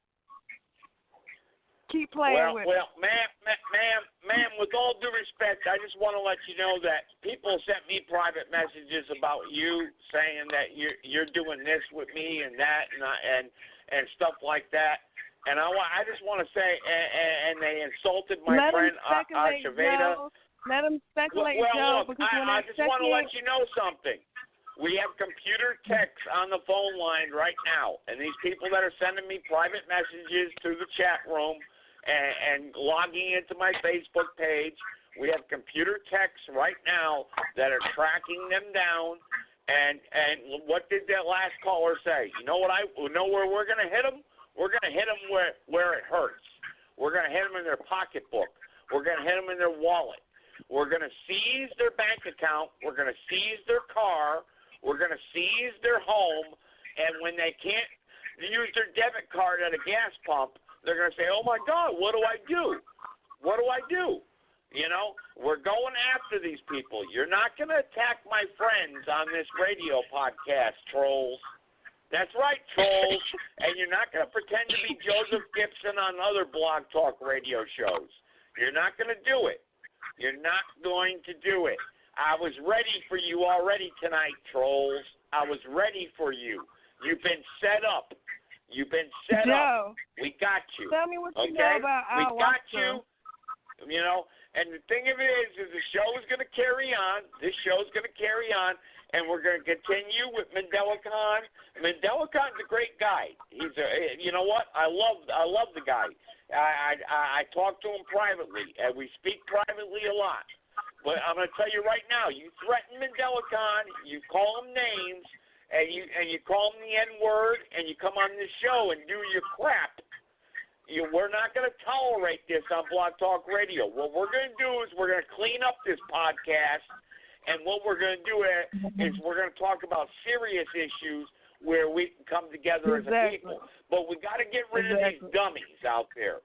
Keep playing with it. Well, ma'am, with all due respect, I just want to let you know that people sent me private messages about you saying that you're doing this with me and that and stuff like that. And I just want to say, and they insulted my friend Archiveda. Let them speculate, Joe. Look, I just want to let you know something. We have computer techs on the phone line right now, and these people that are sending me private messages through the chat room and logging into my Facebook page, we have computer techs right now that are tracking them down. And what did that last caller say? You know where we're going to hit them? We're going to hit them where it hurts. We're going to hit them in their pocketbook. We're going to hit them in their wallet. We're going to seize their bank account. We're going to seize their car. We're going to seize their home. And when they can't use their debit card at a gas pump, they're going to say, oh, my God, what do I do? What do I do? You know, we're going after these people. You're not going to attack my friends on this radio podcast, trolls. That's right, trolls. And you're not going to pretend to be Joseph Gibson on other Blog Talk radio shows. You're not going to do it. You're not going to do it. I was ready for you already tonight, trolls. I was ready for you. You've been set up. You've been set up. We got you. Tell me what you know about our We got you. You know, and the thing of it is the show is going to carry on. This show is going to carry on. And we're going to continue with Mendelicon. Mendelicon's a great guy. He's you know what? I love the guy. I talk to him privately, and we speak privately a lot. But I'm going to tell you right now, you threaten Mendelicon, you call him names, and you call him the N-word, and you come on this show and do your crap. We're not going to tolerate this on Blog Talk Radio. What we're going to do is we're going to clean up this podcast. And what we're going to do is we're going to talk about serious issues where we can come together as a people. But we got to get rid of these dummies out there.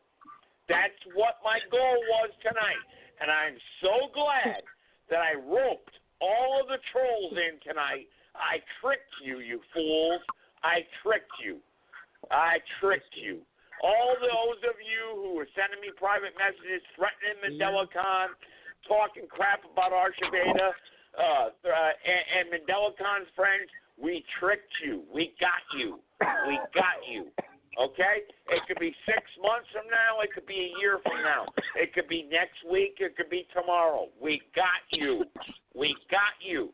That's what my goal was tonight. And I'm so glad that I roped all of the trolls in tonight. I tricked you, you fools. I tricked you. I tricked you. All those of you who were sending me private messages, threatening Mendelicon, talking crap about Archiveda, and Mendelicon's friends, We tricked you. We got you. We got you. Okay? It could be 6 months from now. It could be a year from now. It could be next week. It could be tomorrow. We got you. We got you.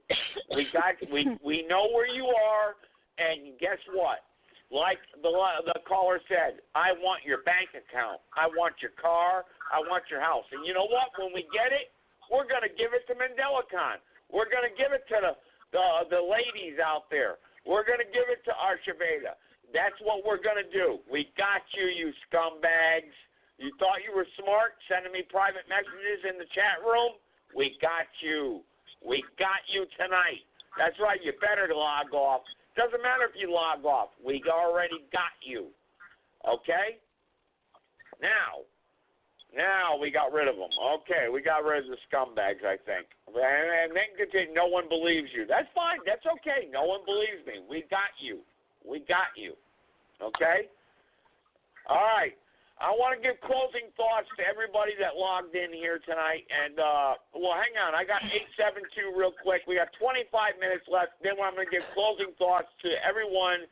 We know where you are, and guess what? Like the caller said, I want your bank account. I want your car. I want your house. And you know what? When we get it, we're going to give it to MandelaCon. We're going to give it to the ladies out there. We're going to give it to Archiveda. That's what we're going to do. We got you, you scumbags. You thought you were smart sending me private messages in the chat room? We got you. We got you tonight. That's right. You better log off. Doesn't matter if you log off. We already got you. Okay? Now we got rid of them. Okay, we got rid of the scumbags, I think. And then continue. No one believes you. That's fine. That's okay. No one believes me. We got you. We got you. Okay? All right. I want to give closing thoughts to everybody that logged in here tonight. And, well, hang on. I got 872 real quick. We got 25 minutes left. Then I'm going to give closing thoughts to everyone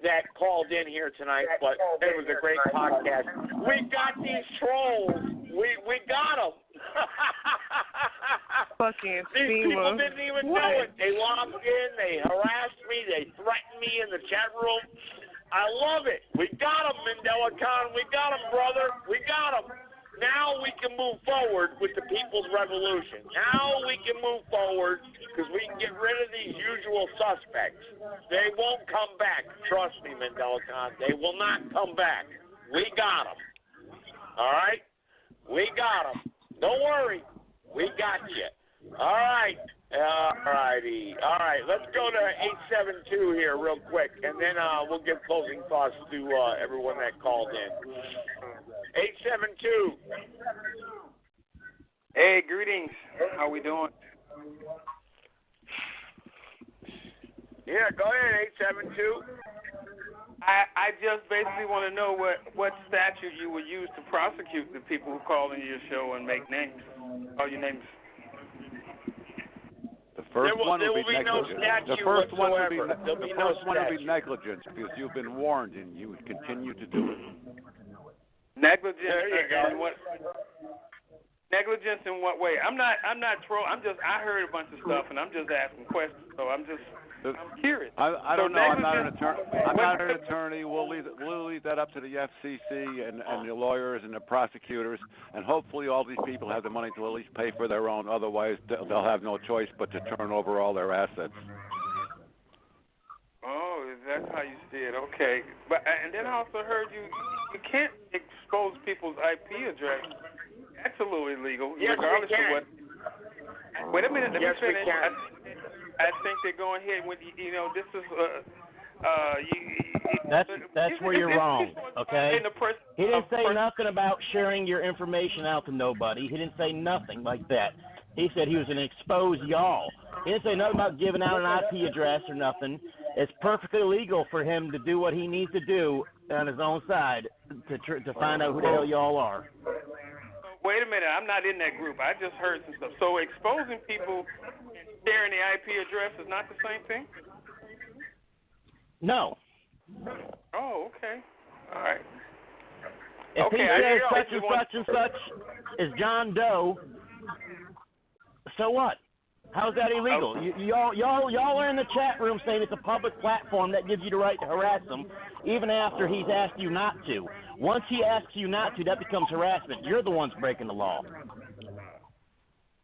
that called in here tonight. But it was a great podcast. We got these trolls. We got them. Fucking These people didn't even know it. They logged in. They harassed me. They threatened me in the chat room. I love it. We got them, MandelaCon. We got them, brother. We got them. Now we can move forward with the People's Revolution. Now we can move forward because we can get rid of these usual suspects. They won't come back. Trust me, MandelaCon. They will not come back. We got them. All right? We got them. Don't worry. We got you. All right. All righty. All right. Let's go to 872 here real quick, and then we'll give closing thoughts to everyone that called in. 872. Hey, greetings. How we doing? Yeah, go ahead, 872. I just basically want to know what statute you would use to prosecute the people who call into your show and make names. All your names. The first one will be negligence. The first one will be negligence because you've been warned and you would continue to do it. Negligence. There you go. Negligence in what way? I'm not trolling. I heard a bunch of stuff and I'm just asking questions. So I'm curious. I don't know. I'm not an attorney. We'll leave that up to the FCC and the lawyers and the prosecutors, and hopefully all these people have the money to at least pay for their own. Otherwise, they'll have no choice but to turn over all their assets. Oh, that's how you see it. Okay, and then I also heard you can't expose people's IP address. That's a little illegal, regardless of what. Wait a minute. Let me finish. I think they're going ahead with this is That's where you're wrong. Okay. He didn't say nothing about sharing your information out to nobody. He didn't say nothing like that. He said he was going to expose y'all. He didn't say nothing about giving out an IP address or nothing. It's perfectly legal for him to do what he needs to do on his own side to find out who the hell y'all are. Wait a minute, I'm not in that group. I just heard some stuff. So exposing people and sharing the IP address is not the same thing? No. Oh, okay. All right. If he says such and such and such is John Doe, so what? How's that illegal? Y'all are in the chat room saying it's a public platform that gives you the right to harass him, even after he's asked you not to. Once he asks you not to, that becomes harassment. You're the ones breaking the law.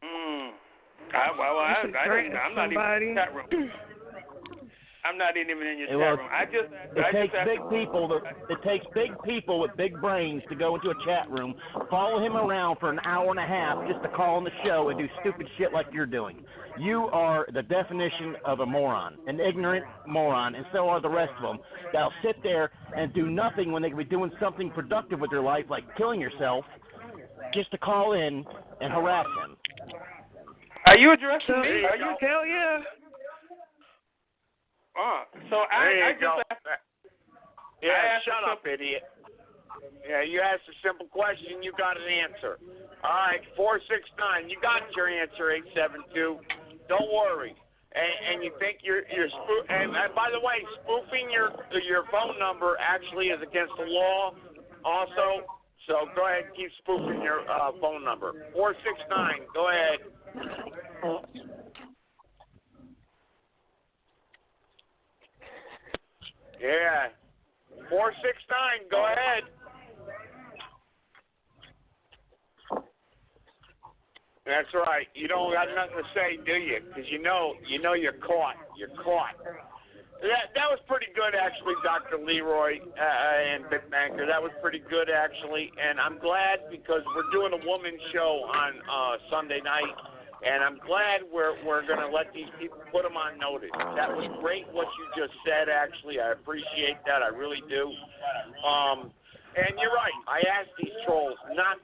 I'm not even in the chat room. I'm not even in your chat room. It takes big people with big brains to go into a chat room, follow him around for an hour and a half just to call on the show and do stupid shit like you're doing. You are the definition of a moron, an ignorant moron, and so are the rest of them. That'll sit there and do nothing when they could be doing something productive with their life, like killing yourself, just to call in and harass him. Are you addressing me? Hell yeah. So I just shut up, idiot. Yeah, you asked a simple question, you got an answer. All right, 469, you got your answer, 872. Don't worry. and you think you're and by the way, spoofing your phone number actually is against the law also. So go ahead and keep spoofing your phone number. 469. Go ahead. Yeah. 469. Go ahead. That's right. You don't got nothing to say, do you? Because you know you're caught. You're caught. That was pretty good, actually, Dr. Leroy and Big Banker. That was pretty good, actually. And I'm glad because we're doing a woman's show on Sunday night, and I'm glad we're going to let these people put them on notice. That was great what you just said, actually. I appreciate that. I really do. And you're right. I asked these trolls not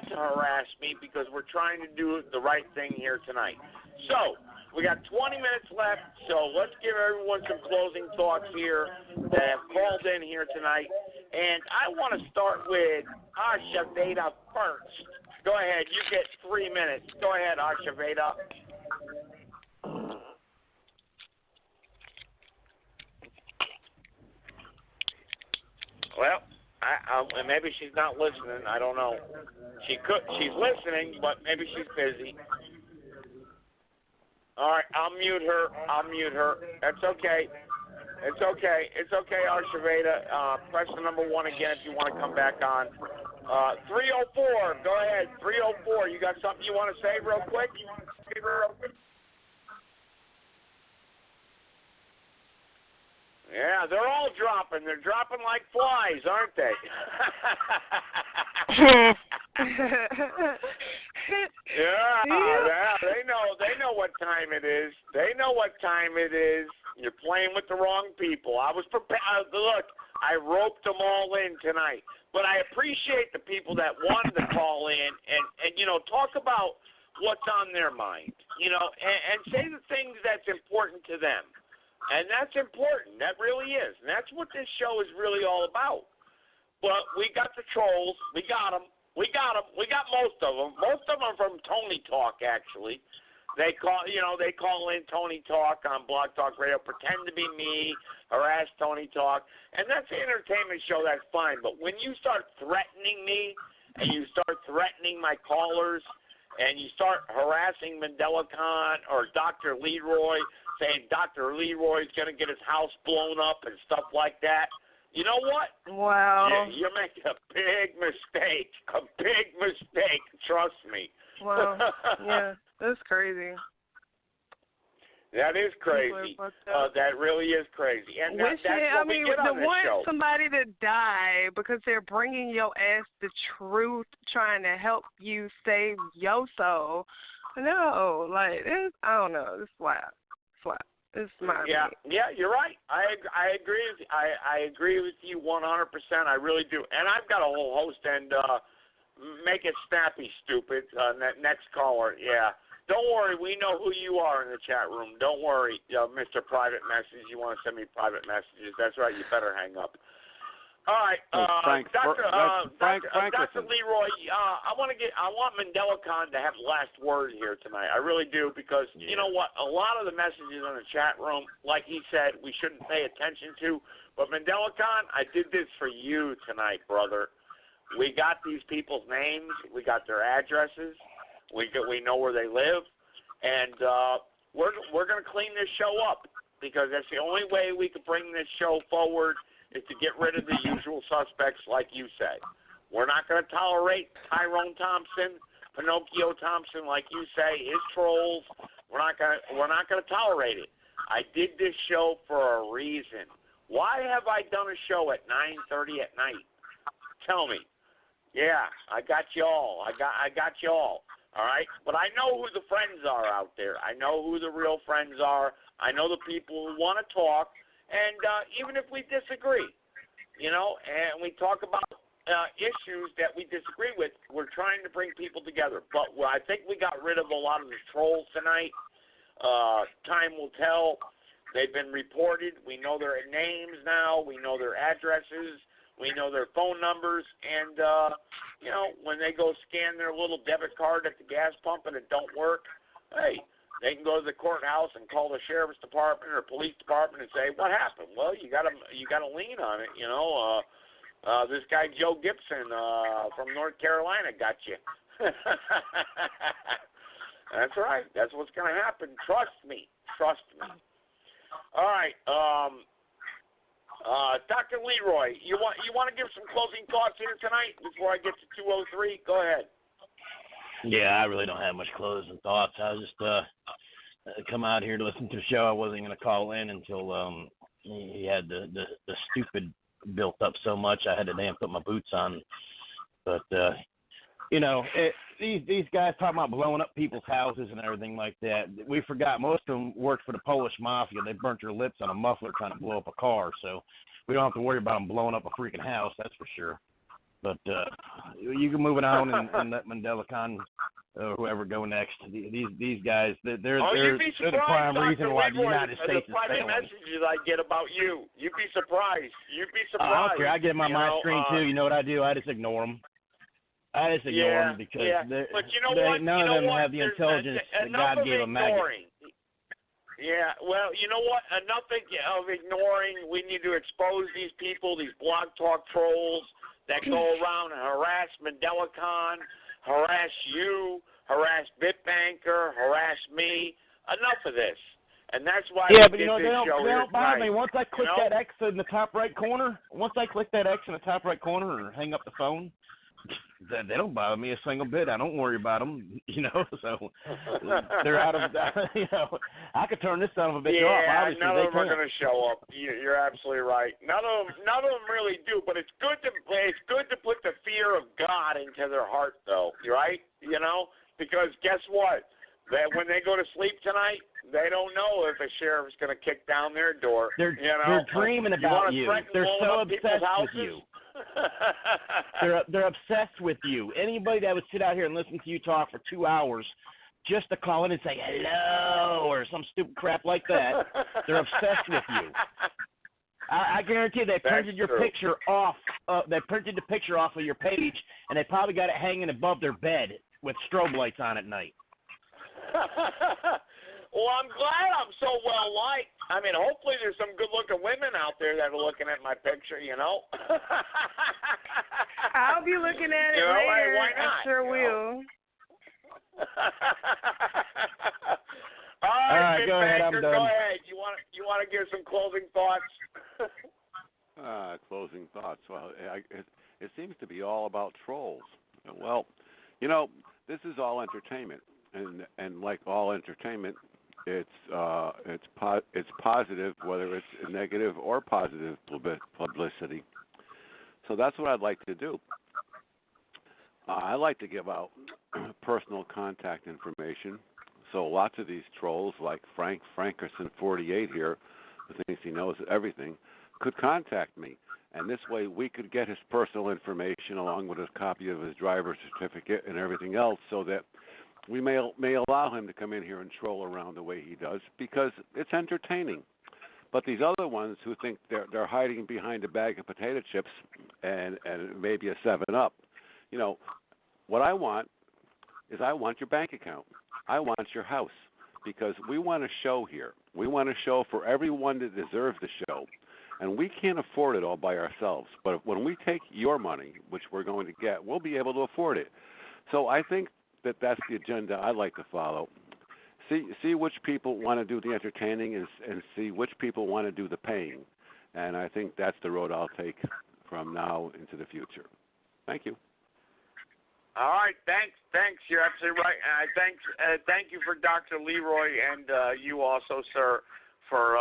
to harass me because we're trying to do the right thing here tonight. So we got 20 minutes left, so let's give everyone some closing thoughts here that have called in here tonight. And I want to start with Asha Veda first. Go ahead. You get 3 minutes. Go ahead, Asha Veda. Well, maybe she's not listening. I don't know. She's listening, but maybe she's busy. All right, I'll mute her. That's okay. It's okay, Asha Veda. Press the number 1 again if you want to come back on. 304. Go ahead. 304. You got something you want to say real quick? Yeah, they're all dropping. They're dropping like flies, aren't they? Yeah, they know what time it is. You're playing with the wrong people. I was prepared. Look, I roped them all in tonight. But I appreciate the people that wanted to call in and talk about what's on their mind, and say the things that's important to them. And that's important. That really is. And that's what this show is really all about. But we got the trolls. We got them. We got most of them. Most of them are from Tony Talk, actually. They call in Tony Talk on Blog Talk Radio, pretend to be me, harass Tony Talk. And that's an entertainment show. That's fine. But when you start threatening me and you start threatening my callers and you start harassing Mandela Khan or Dr. Leroy, saying Dr. Leroy's going to get his house blown up and stuff like that. You know what? Wow. You're making a big mistake. Trust me. Wow. Yeah, that's crazy. That is crazy. That really is crazy. And that's what we get on this show. Somebody to die because they're bringing your ass the truth, trying to help you save your soul. No, I don't know. It's flat. It's my yeah, you're right. I agree. I agree with you 100%. I really do. And I've got a whole host. And make it snappy, stupid. Next caller. Yeah. Don't worry. We know who you are in the chat room. Don't worry, Mr. Private Message. You want to send me private messages? That's right. You better hang up. All right, Dr. Leroy, I want Mandela Khan to have the last word here tonight. I really do, because you know what? A lot of the messages in the chat room, like he said, we shouldn't pay attention to. But Mandela Khan, I did this for you tonight, brother. We got these people's names, we got their addresses, we know where they live, and we're going to clean this show up, because that's the only way we can bring this show forward. Is to get rid of the usual suspects, like you said. We're not going to tolerate Tyrone Thompson, Pinocchio Thompson, like you say, his trolls. We're not going to tolerate it. I did this show for a reason. Why have I done a show at 9:30 at night? Tell me. Yeah, I got y'all. I got y'all. All right, but I know who the friends are out there. I know who the real friends are. I know the people who want to talk. And even if we disagree, and we talk about issues that we disagree with, we're trying to bring people together. But I think we got rid of a lot of the trolls tonight. Time will tell. They've been reported. We know their names now. We know their addresses. We know their phone numbers. And, when they go scan their little debit card at the gas pump and it don't work, hey, They can go to the courthouse and call the sheriff's department or police department and say, "What happened?" Well, you got a lien on it. This guy Joe Gibson from North Carolina got you. That's right. That's what's going to happen. Trust me. All right. Dr. Leroy, you want to give some closing thoughts here tonight before I get to 203? Go ahead. Yeah, I really don't have much closing thoughts. I was just come out here to listen to the show. I wasn't going to call in until he had the stupid built up so much I had to damn put my boots on. But these guys talking about blowing up people's houses and everything like that. We forgot most of them worked for the Polish mafia. They burnt their lips on a muffler trying to blow up a car, so we don't have to worry about them blowing up a freaking house. That's for sure. But you can move it on and let Mandela Khan or whoever go next. These guys, they're the prime reason why the United States is failing. The messages I get about you, you'd be surprised. I don't care. I get them on my screen too. You know what I do? I just ignore them. Them because none of them have the intelligence that God gave a maggot. Yeah, well, you know what? Enough of ignoring. We need to expose these people, these blog talk trolls that go around and harass Mandela Khan, harass you, harass Bitbanker, harass me. Enough of this. And that's why but they don't bother me. Once I click that X in the top right corner, or hang up the phone, they don't bother me a single bit. I don't worry about them, so they're out of, I could turn this son of a bitch off. Obviously, none of them are going to show up. You're absolutely right. None of them really do, but it's good to put the fear of God into their heart, though, right? Because guess what? That when they go to sleep tonight, they don't know if a sheriff's going to kick down their door. They're dreaming about you. They're so obsessed with you. They're obsessed with you. Anybody that would sit out here and listen to you talk for 2 hours just to call in and say hello or some stupid crap like that, they're obsessed with you. I guarantee they printed your picture off. They printed the picture off of your page, and they probably got it hanging above their bed with strobe lights on at night. Well, I'm glad I'm so well liked. I mean, hopefully there's some good-looking women out there that are looking at my picture, I'll be looking at it later. Why not? I sure will. All right, go ahead. I'm done. Go ahead. You want to give some closing thoughts? Closing thoughts. Well, it seems to be all about trolls. Well, this is all entertainment, and like all entertainment, it's positive, whether it's negative or positive publicity. So that's what I'd like to do. I like to give out personal contact information. So lots of these trolls, like Frankerson 48 here, who thinks he knows everything, could contact me. And this way we could get his personal information along with a copy of his driver's certificate and everything else, so that we may allow him to come in here and troll around the way he does, because it's entertaining. But these other ones who think they're hiding behind a bag of potato chips and maybe a 7-Up, what I want is I want your bank account. I want your house, because we want a show here. We want a show for everyone that deserves the show. And we can't afford it all by ourselves. But when we take your money, which we're going to get, we'll be able to afford it. So I think that's the agenda I like to follow. See which people want to do the entertaining and see which people want to do the paying. And I think that's the road I'll take from now into the future. Thank you. All right, thanks. You're absolutely right. Thank you for Dr. Leroy and you also, sir, for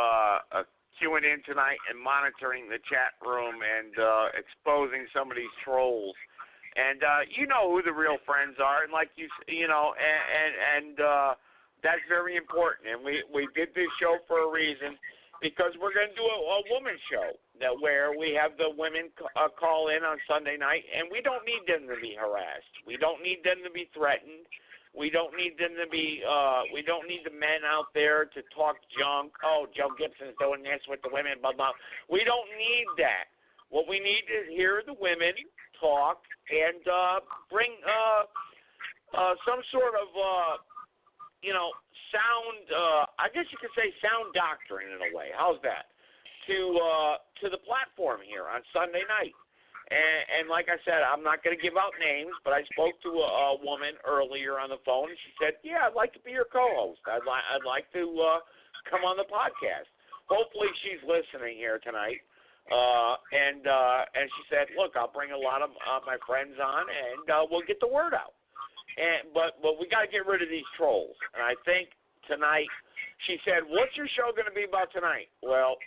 queuing in tonight and monitoring the chat room and exposing some of these trolls. And you know who the real friends are, and like and that's very important. And we did this show for a reason, because we're going to do a women's show where we have the women call in on Sunday night, and we don't need them to be harassed. We don't need them to be threatened. We don't need them to be. We don't need the men out there to talk junk. Oh, Joe Gibson's doing this with the women. Blah blah. We don't need that. What we need is hear the women talk and bring some sort of sound, I guess you could say sound doctrine in a way. How's that? To the platform here on Sunday night. And like I said, I'm not going to give out names, but I spoke to a woman earlier on the phone, and she said, "Yeah, I'd like to be your co-host. I'd like to come on the podcast." Hopefully, she's listening here tonight. And she said, "Look, I'll bring a lot of my friends on, and we'll get the word out." But we got to get rid of these trolls. And I think tonight, she said, "What's your show going to be about tonight?" Well,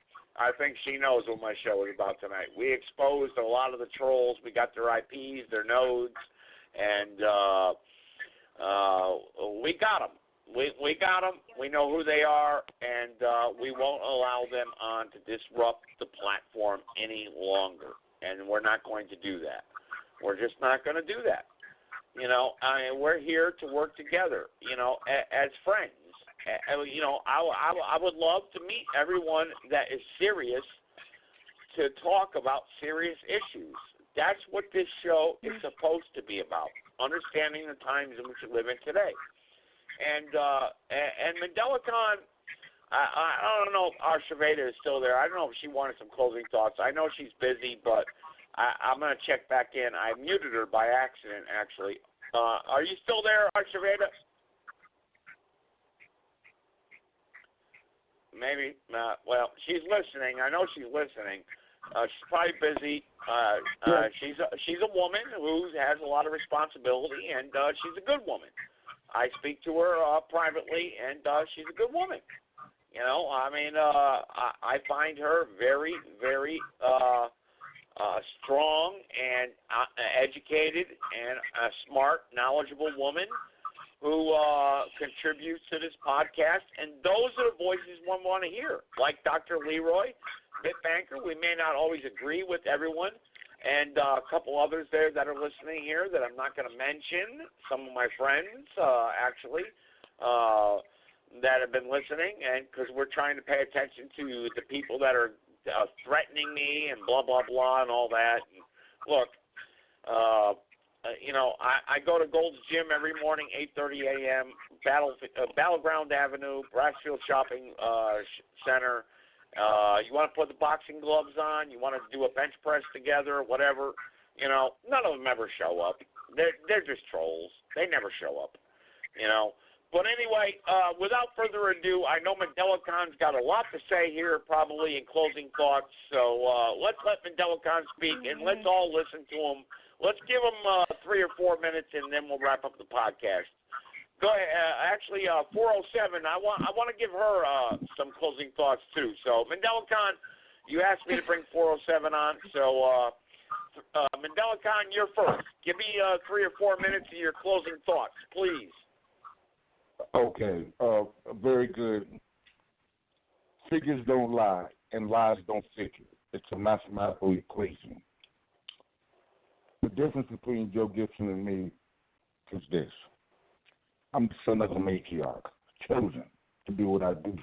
I think she knows what my show is about tonight. We exposed a lot of the trolls. We got their IPs, their nodes, and we got them. We got them. We know who they are, and we won't allow them on to disrupt the platform any longer. And we're not going to do that. We're just not going to do that. You know, we're here to work together, you know, as friends. You know, I would love to meet everyone that is serious to talk about serious issues. That's what this show is supposed to be about, understanding the times in which we live in today. And MandelaCon, I don't know if Archiveda is still there. I don't know if she wanted some closing thoughts. I know she's busy, but I'm going to check back in. I muted her by accident, actually. Are you still there, Archiveda? Maybe. Well, she's listening. I know she's listening. She's probably busy. She's a woman who has a lot of responsibility, and she's a good woman. I speak to her privately, and she's a good woman. You know, I mean, I find her very, very strong and educated and a smart, knowledgeable woman who contributes to this podcast, and those are the voices one want to hear, like Dr. Leroy, Bitbanker. We may not always agree with everyone, and a couple others there that are listening here that I'm not going to mention, some of my friends, actually, that have been listening, and because we're trying to pay attention to the people that are threatening me and blah, blah, blah, and all that. And look, you know, I go to Gold's Gym every morning, 8:30 a.m., Battleground Avenue, Brassfield Shopping Center. You want to put the boxing gloves on, you want to do a bench press together, whatever, you know, none of them ever show up. They're just trolls. They never show up, you know. But anyway, without further ado, I know MandelaCon's got a lot to say here, probably in closing thoughts. So let's let MandelaCon speak, and let's all listen to him. Let's give him 3 or 4 minutes, and then we'll wrap up the podcast. Go ahead. Actually, 407. I want to give her some closing thoughts too. So MandelaCon, you asked me to bring 407 on. So MandelaCon, you're first. Give me 3 or 4 minutes of your closing thoughts, please. Okay, very good. Figures don't lie, and lies don't figure. It's a mathematical equation. The difference between Joe Gibson and me is this. I'm the son of a matriarch, chosen to do what I do.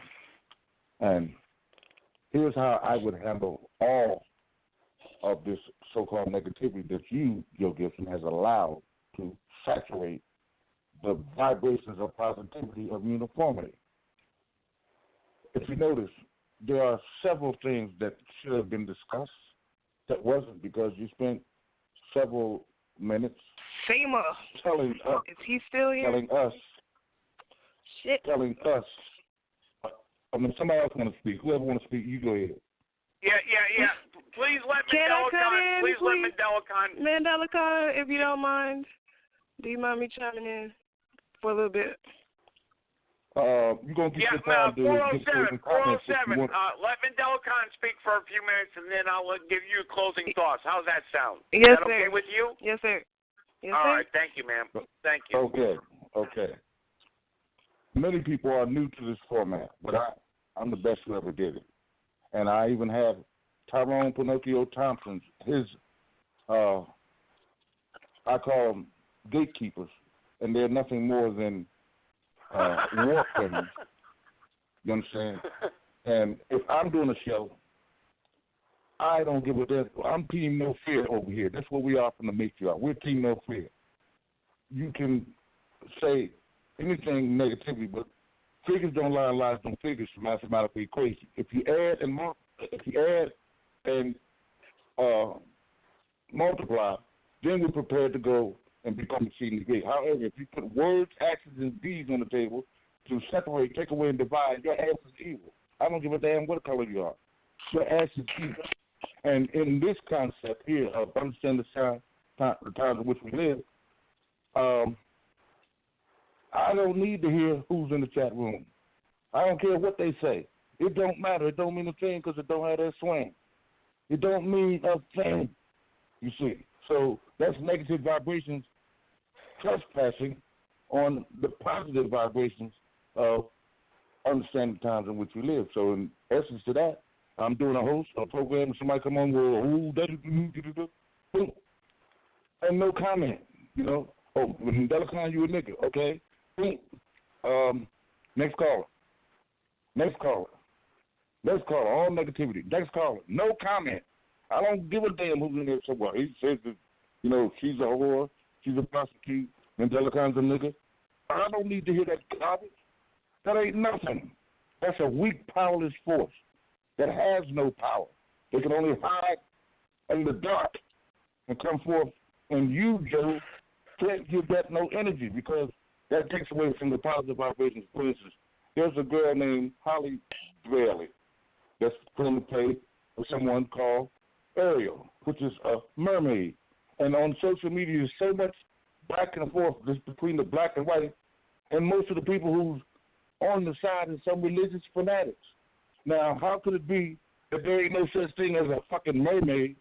And here's how I would handle all of this so-called negativity that you, Joe Gibson, has allowed to saturate the vibrations of positivity of uniformity. If you notice, there are several things that should have been discussed that wasn't, because you spent several minutes FEMA. Telling us. Is he still here? Telling us. Shit. Telling us. I mean, somebody else want to speak. Whoever want to speak, you go ahead. Yeah. Please let Can I cut MandelaCon. in, Please let MandelaCon. MandelaCon, if you don't mind. Do you mind me chiming in for a little bit? You're going to get your time to 407. Let MandelaCon speak for a few minutes, and then I'll give you closing thoughts. How's that sound? Yes, Is that okay sir. with you? Yes, sir. Yes, All sir. right. Thank you, ma'am. Thank you. Okay. Many people are new to this format, but I'm the best who ever did it. And I even have Tyrone Pinocchio Thompson's, I call them gatekeepers, and they're nothing more than war criminals. You understand? And if I'm doing a show, I don't give a damn. I'm Team No Fear over here. That's what we are from the matriarch. We're Team No Fear. You can say anything negativity, but Figures don't lie, lies don't figures. Mathematical equation. If you add and multiply, then we're prepared to go and become exceedingly great. However, if you put words, actions, and deeds on the table to separate, take away, and divide, your ass is evil. I don't give a damn what color you are. Your ass is evil. And in this concept here of understanding the times in which we live, I don't need to hear who's in the chat room. I don't care what they say. It don't matter. It don't mean a thing because it don't have that swing. It don't mean a thing, you see. So that's negative vibrations trespassing on the positive vibrations of understanding the times in which we live. So in essence to that, I'm doing a program, and somebody come on, boom, and no comment, you know. Oh, with Delicon, you a nigga, okay? Boom. Next caller. All negativity. Next caller. No comment. I don't give a damn who's in there somewhere. He says that, you know, she's a whore, she's a prostitute, and Delicon's a nigga. I don't need to hear that garbage. That ain't nothing. That's a weak, powerless force that has no power. They can only hide in the dark and come forth. And you, Joe, can't give that no energy because that takes away from the positive vibrations. For instance, there's a girl named Holly Bailey that's going to play with someone called Ariel, which is a mermaid. And on social media, there's so much back and forth between the black and white, and most of the people who's on the side is some religious fanatics. Now, how could it be that there ain't no such thing as a fucking mermaid,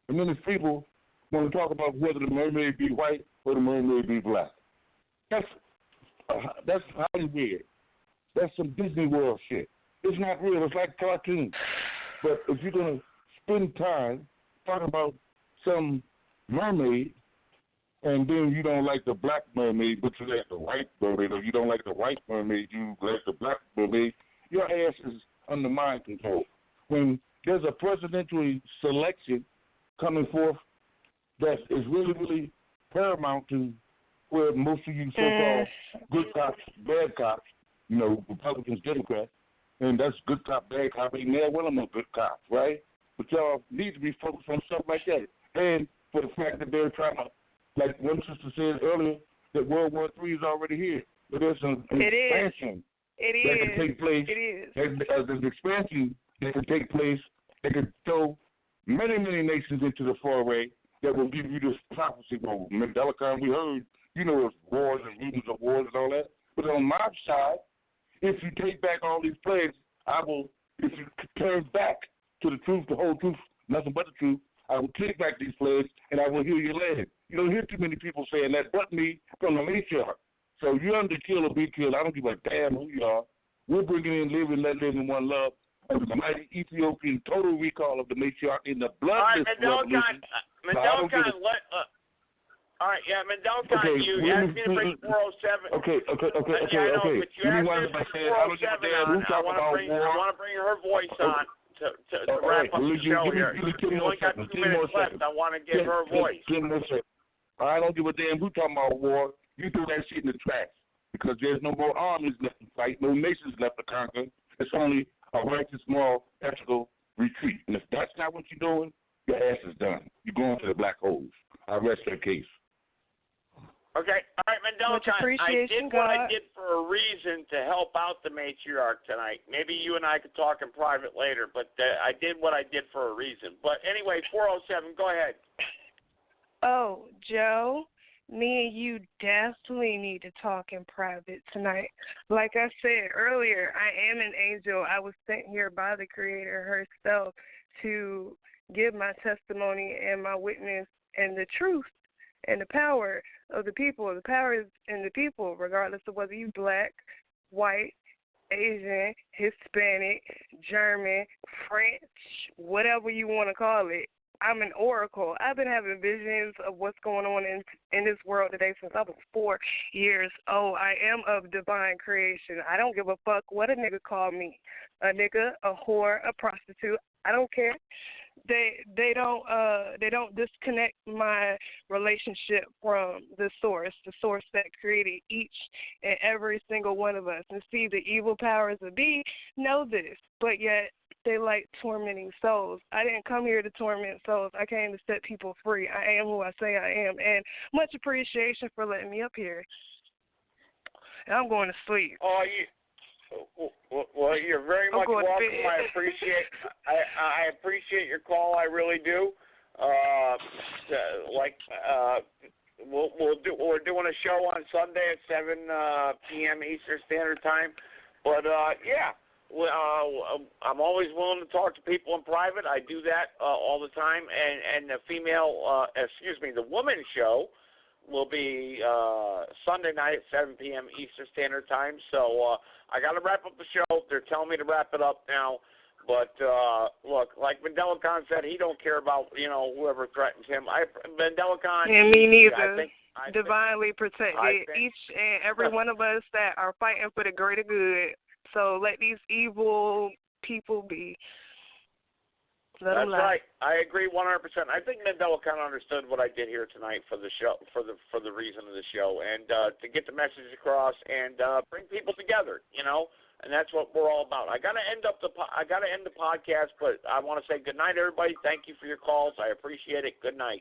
and then there's people want to talk about whether the mermaid be white or the mermaid be black? That's highly weird. That's some Disney World shit. It's not real. It's like cartoons. But if you're going to spend time talking about some mermaid, and then you don't like the black mermaid, but you like the white mermaid, or you don't like the white mermaid, you like the black mermaid, your ass is under mind control. When there's a presidential selection coming forth that is really, really paramount to where most of you so-called good cops, bad cops, you know, Republicans, Democrats, and that's good cop, bad cop, ain't there one of them good cops, right? But y'all need to be focused on stuff like that. And for the fact that they're trying to, like one sister said earlier, that World War III is already here. But there's an expansion that can take place. There's an expansion that can take place that can throw many, many nations into the foray that will give you this prophecy. Well, Delicon, we heard, you know, it's wars and rumors of wars and all that. But on my side, if you take back all these plagues, I will, if you turn back to the truth, the whole truth, nothing but the truth, I will take back these plagues and I will heal your land. You don't hear too many people saying that but me from the matriarch. So you're under kill or be killed. I don't give a damn who you are. We're bringing in live and let live in one love under the mighty Ethiopian total recall of the matriarch in the bloodless revolution. All right, yeah, Mendelcon, you asked me to bring 407. Okay. I know, but you asked me to bring 407 on. I want to bring her voice on to wrap up the show here. We only got 2 minutes left. I want to get her voice. I don't give a damn who talking about war. You threw that shit in the trash because there's no more armies left to fight, no nations left to conquer. It's only a righteous, moral, ethical retreat. And if that's not what you're doing, your ass is done. You're going to the black holes. I rest your case. Okay, all right, Mendelcon, I did what I did for a reason to help out the matriarch tonight. Maybe you and I could talk in private later, but I did what I did for a reason. But anyway, 407, go ahead. Oh, Joe, me and you definitely need to talk in private tonight. Like I said earlier, I am an angel. I was sent here by the Creator herself to give my testimony and my witness and the truth and the power of the people. The power is in the people, regardless of whether you black, white, Asian, Hispanic, German, French, whatever you want to call it. I'm an oracle. I've been having visions of what's going on in this world today since I was 4 years old. I am of divine creation. I don't give a fuck what a nigga call me. A nigga, a whore, a prostitute. I don't care. they don't disconnect my relationship from the source that created each and every single one of us. And see, the evil powers that be know this, but yet they like tormenting souls. I didn't come here to torment souls. I came to set people free. I am who I say I am, and much appreciation for letting me up here. And I'm going to sleep. Oh, well, you're very much welcome. I appreciate your call. I really do. We're doing a show on Sunday at 7 p.m. Eastern Standard Time. But yeah, I'm always willing to talk to people in private. I do that all the time. And the the women's show will be Sunday night at 7 p.m. Eastern Standard Time. So I got to wrap up the show. They're telling me to wrap it up now. But look, like Mandela Khan said, he don't care about whoever threatens him. Mandela Khan. And me neither. Divinely protected. Each and every one of us that are fighting for the greater good. So let these evil people be. That's right. I agree 100%. I think Mandela kind of understood what I did here tonight for the show, for the reason of the show, and to get the message across and bring people together. And that's what we're all about. I got to end the podcast, but I want to say good night, everybody. Thank you for your calls. I appreciate it. Good night.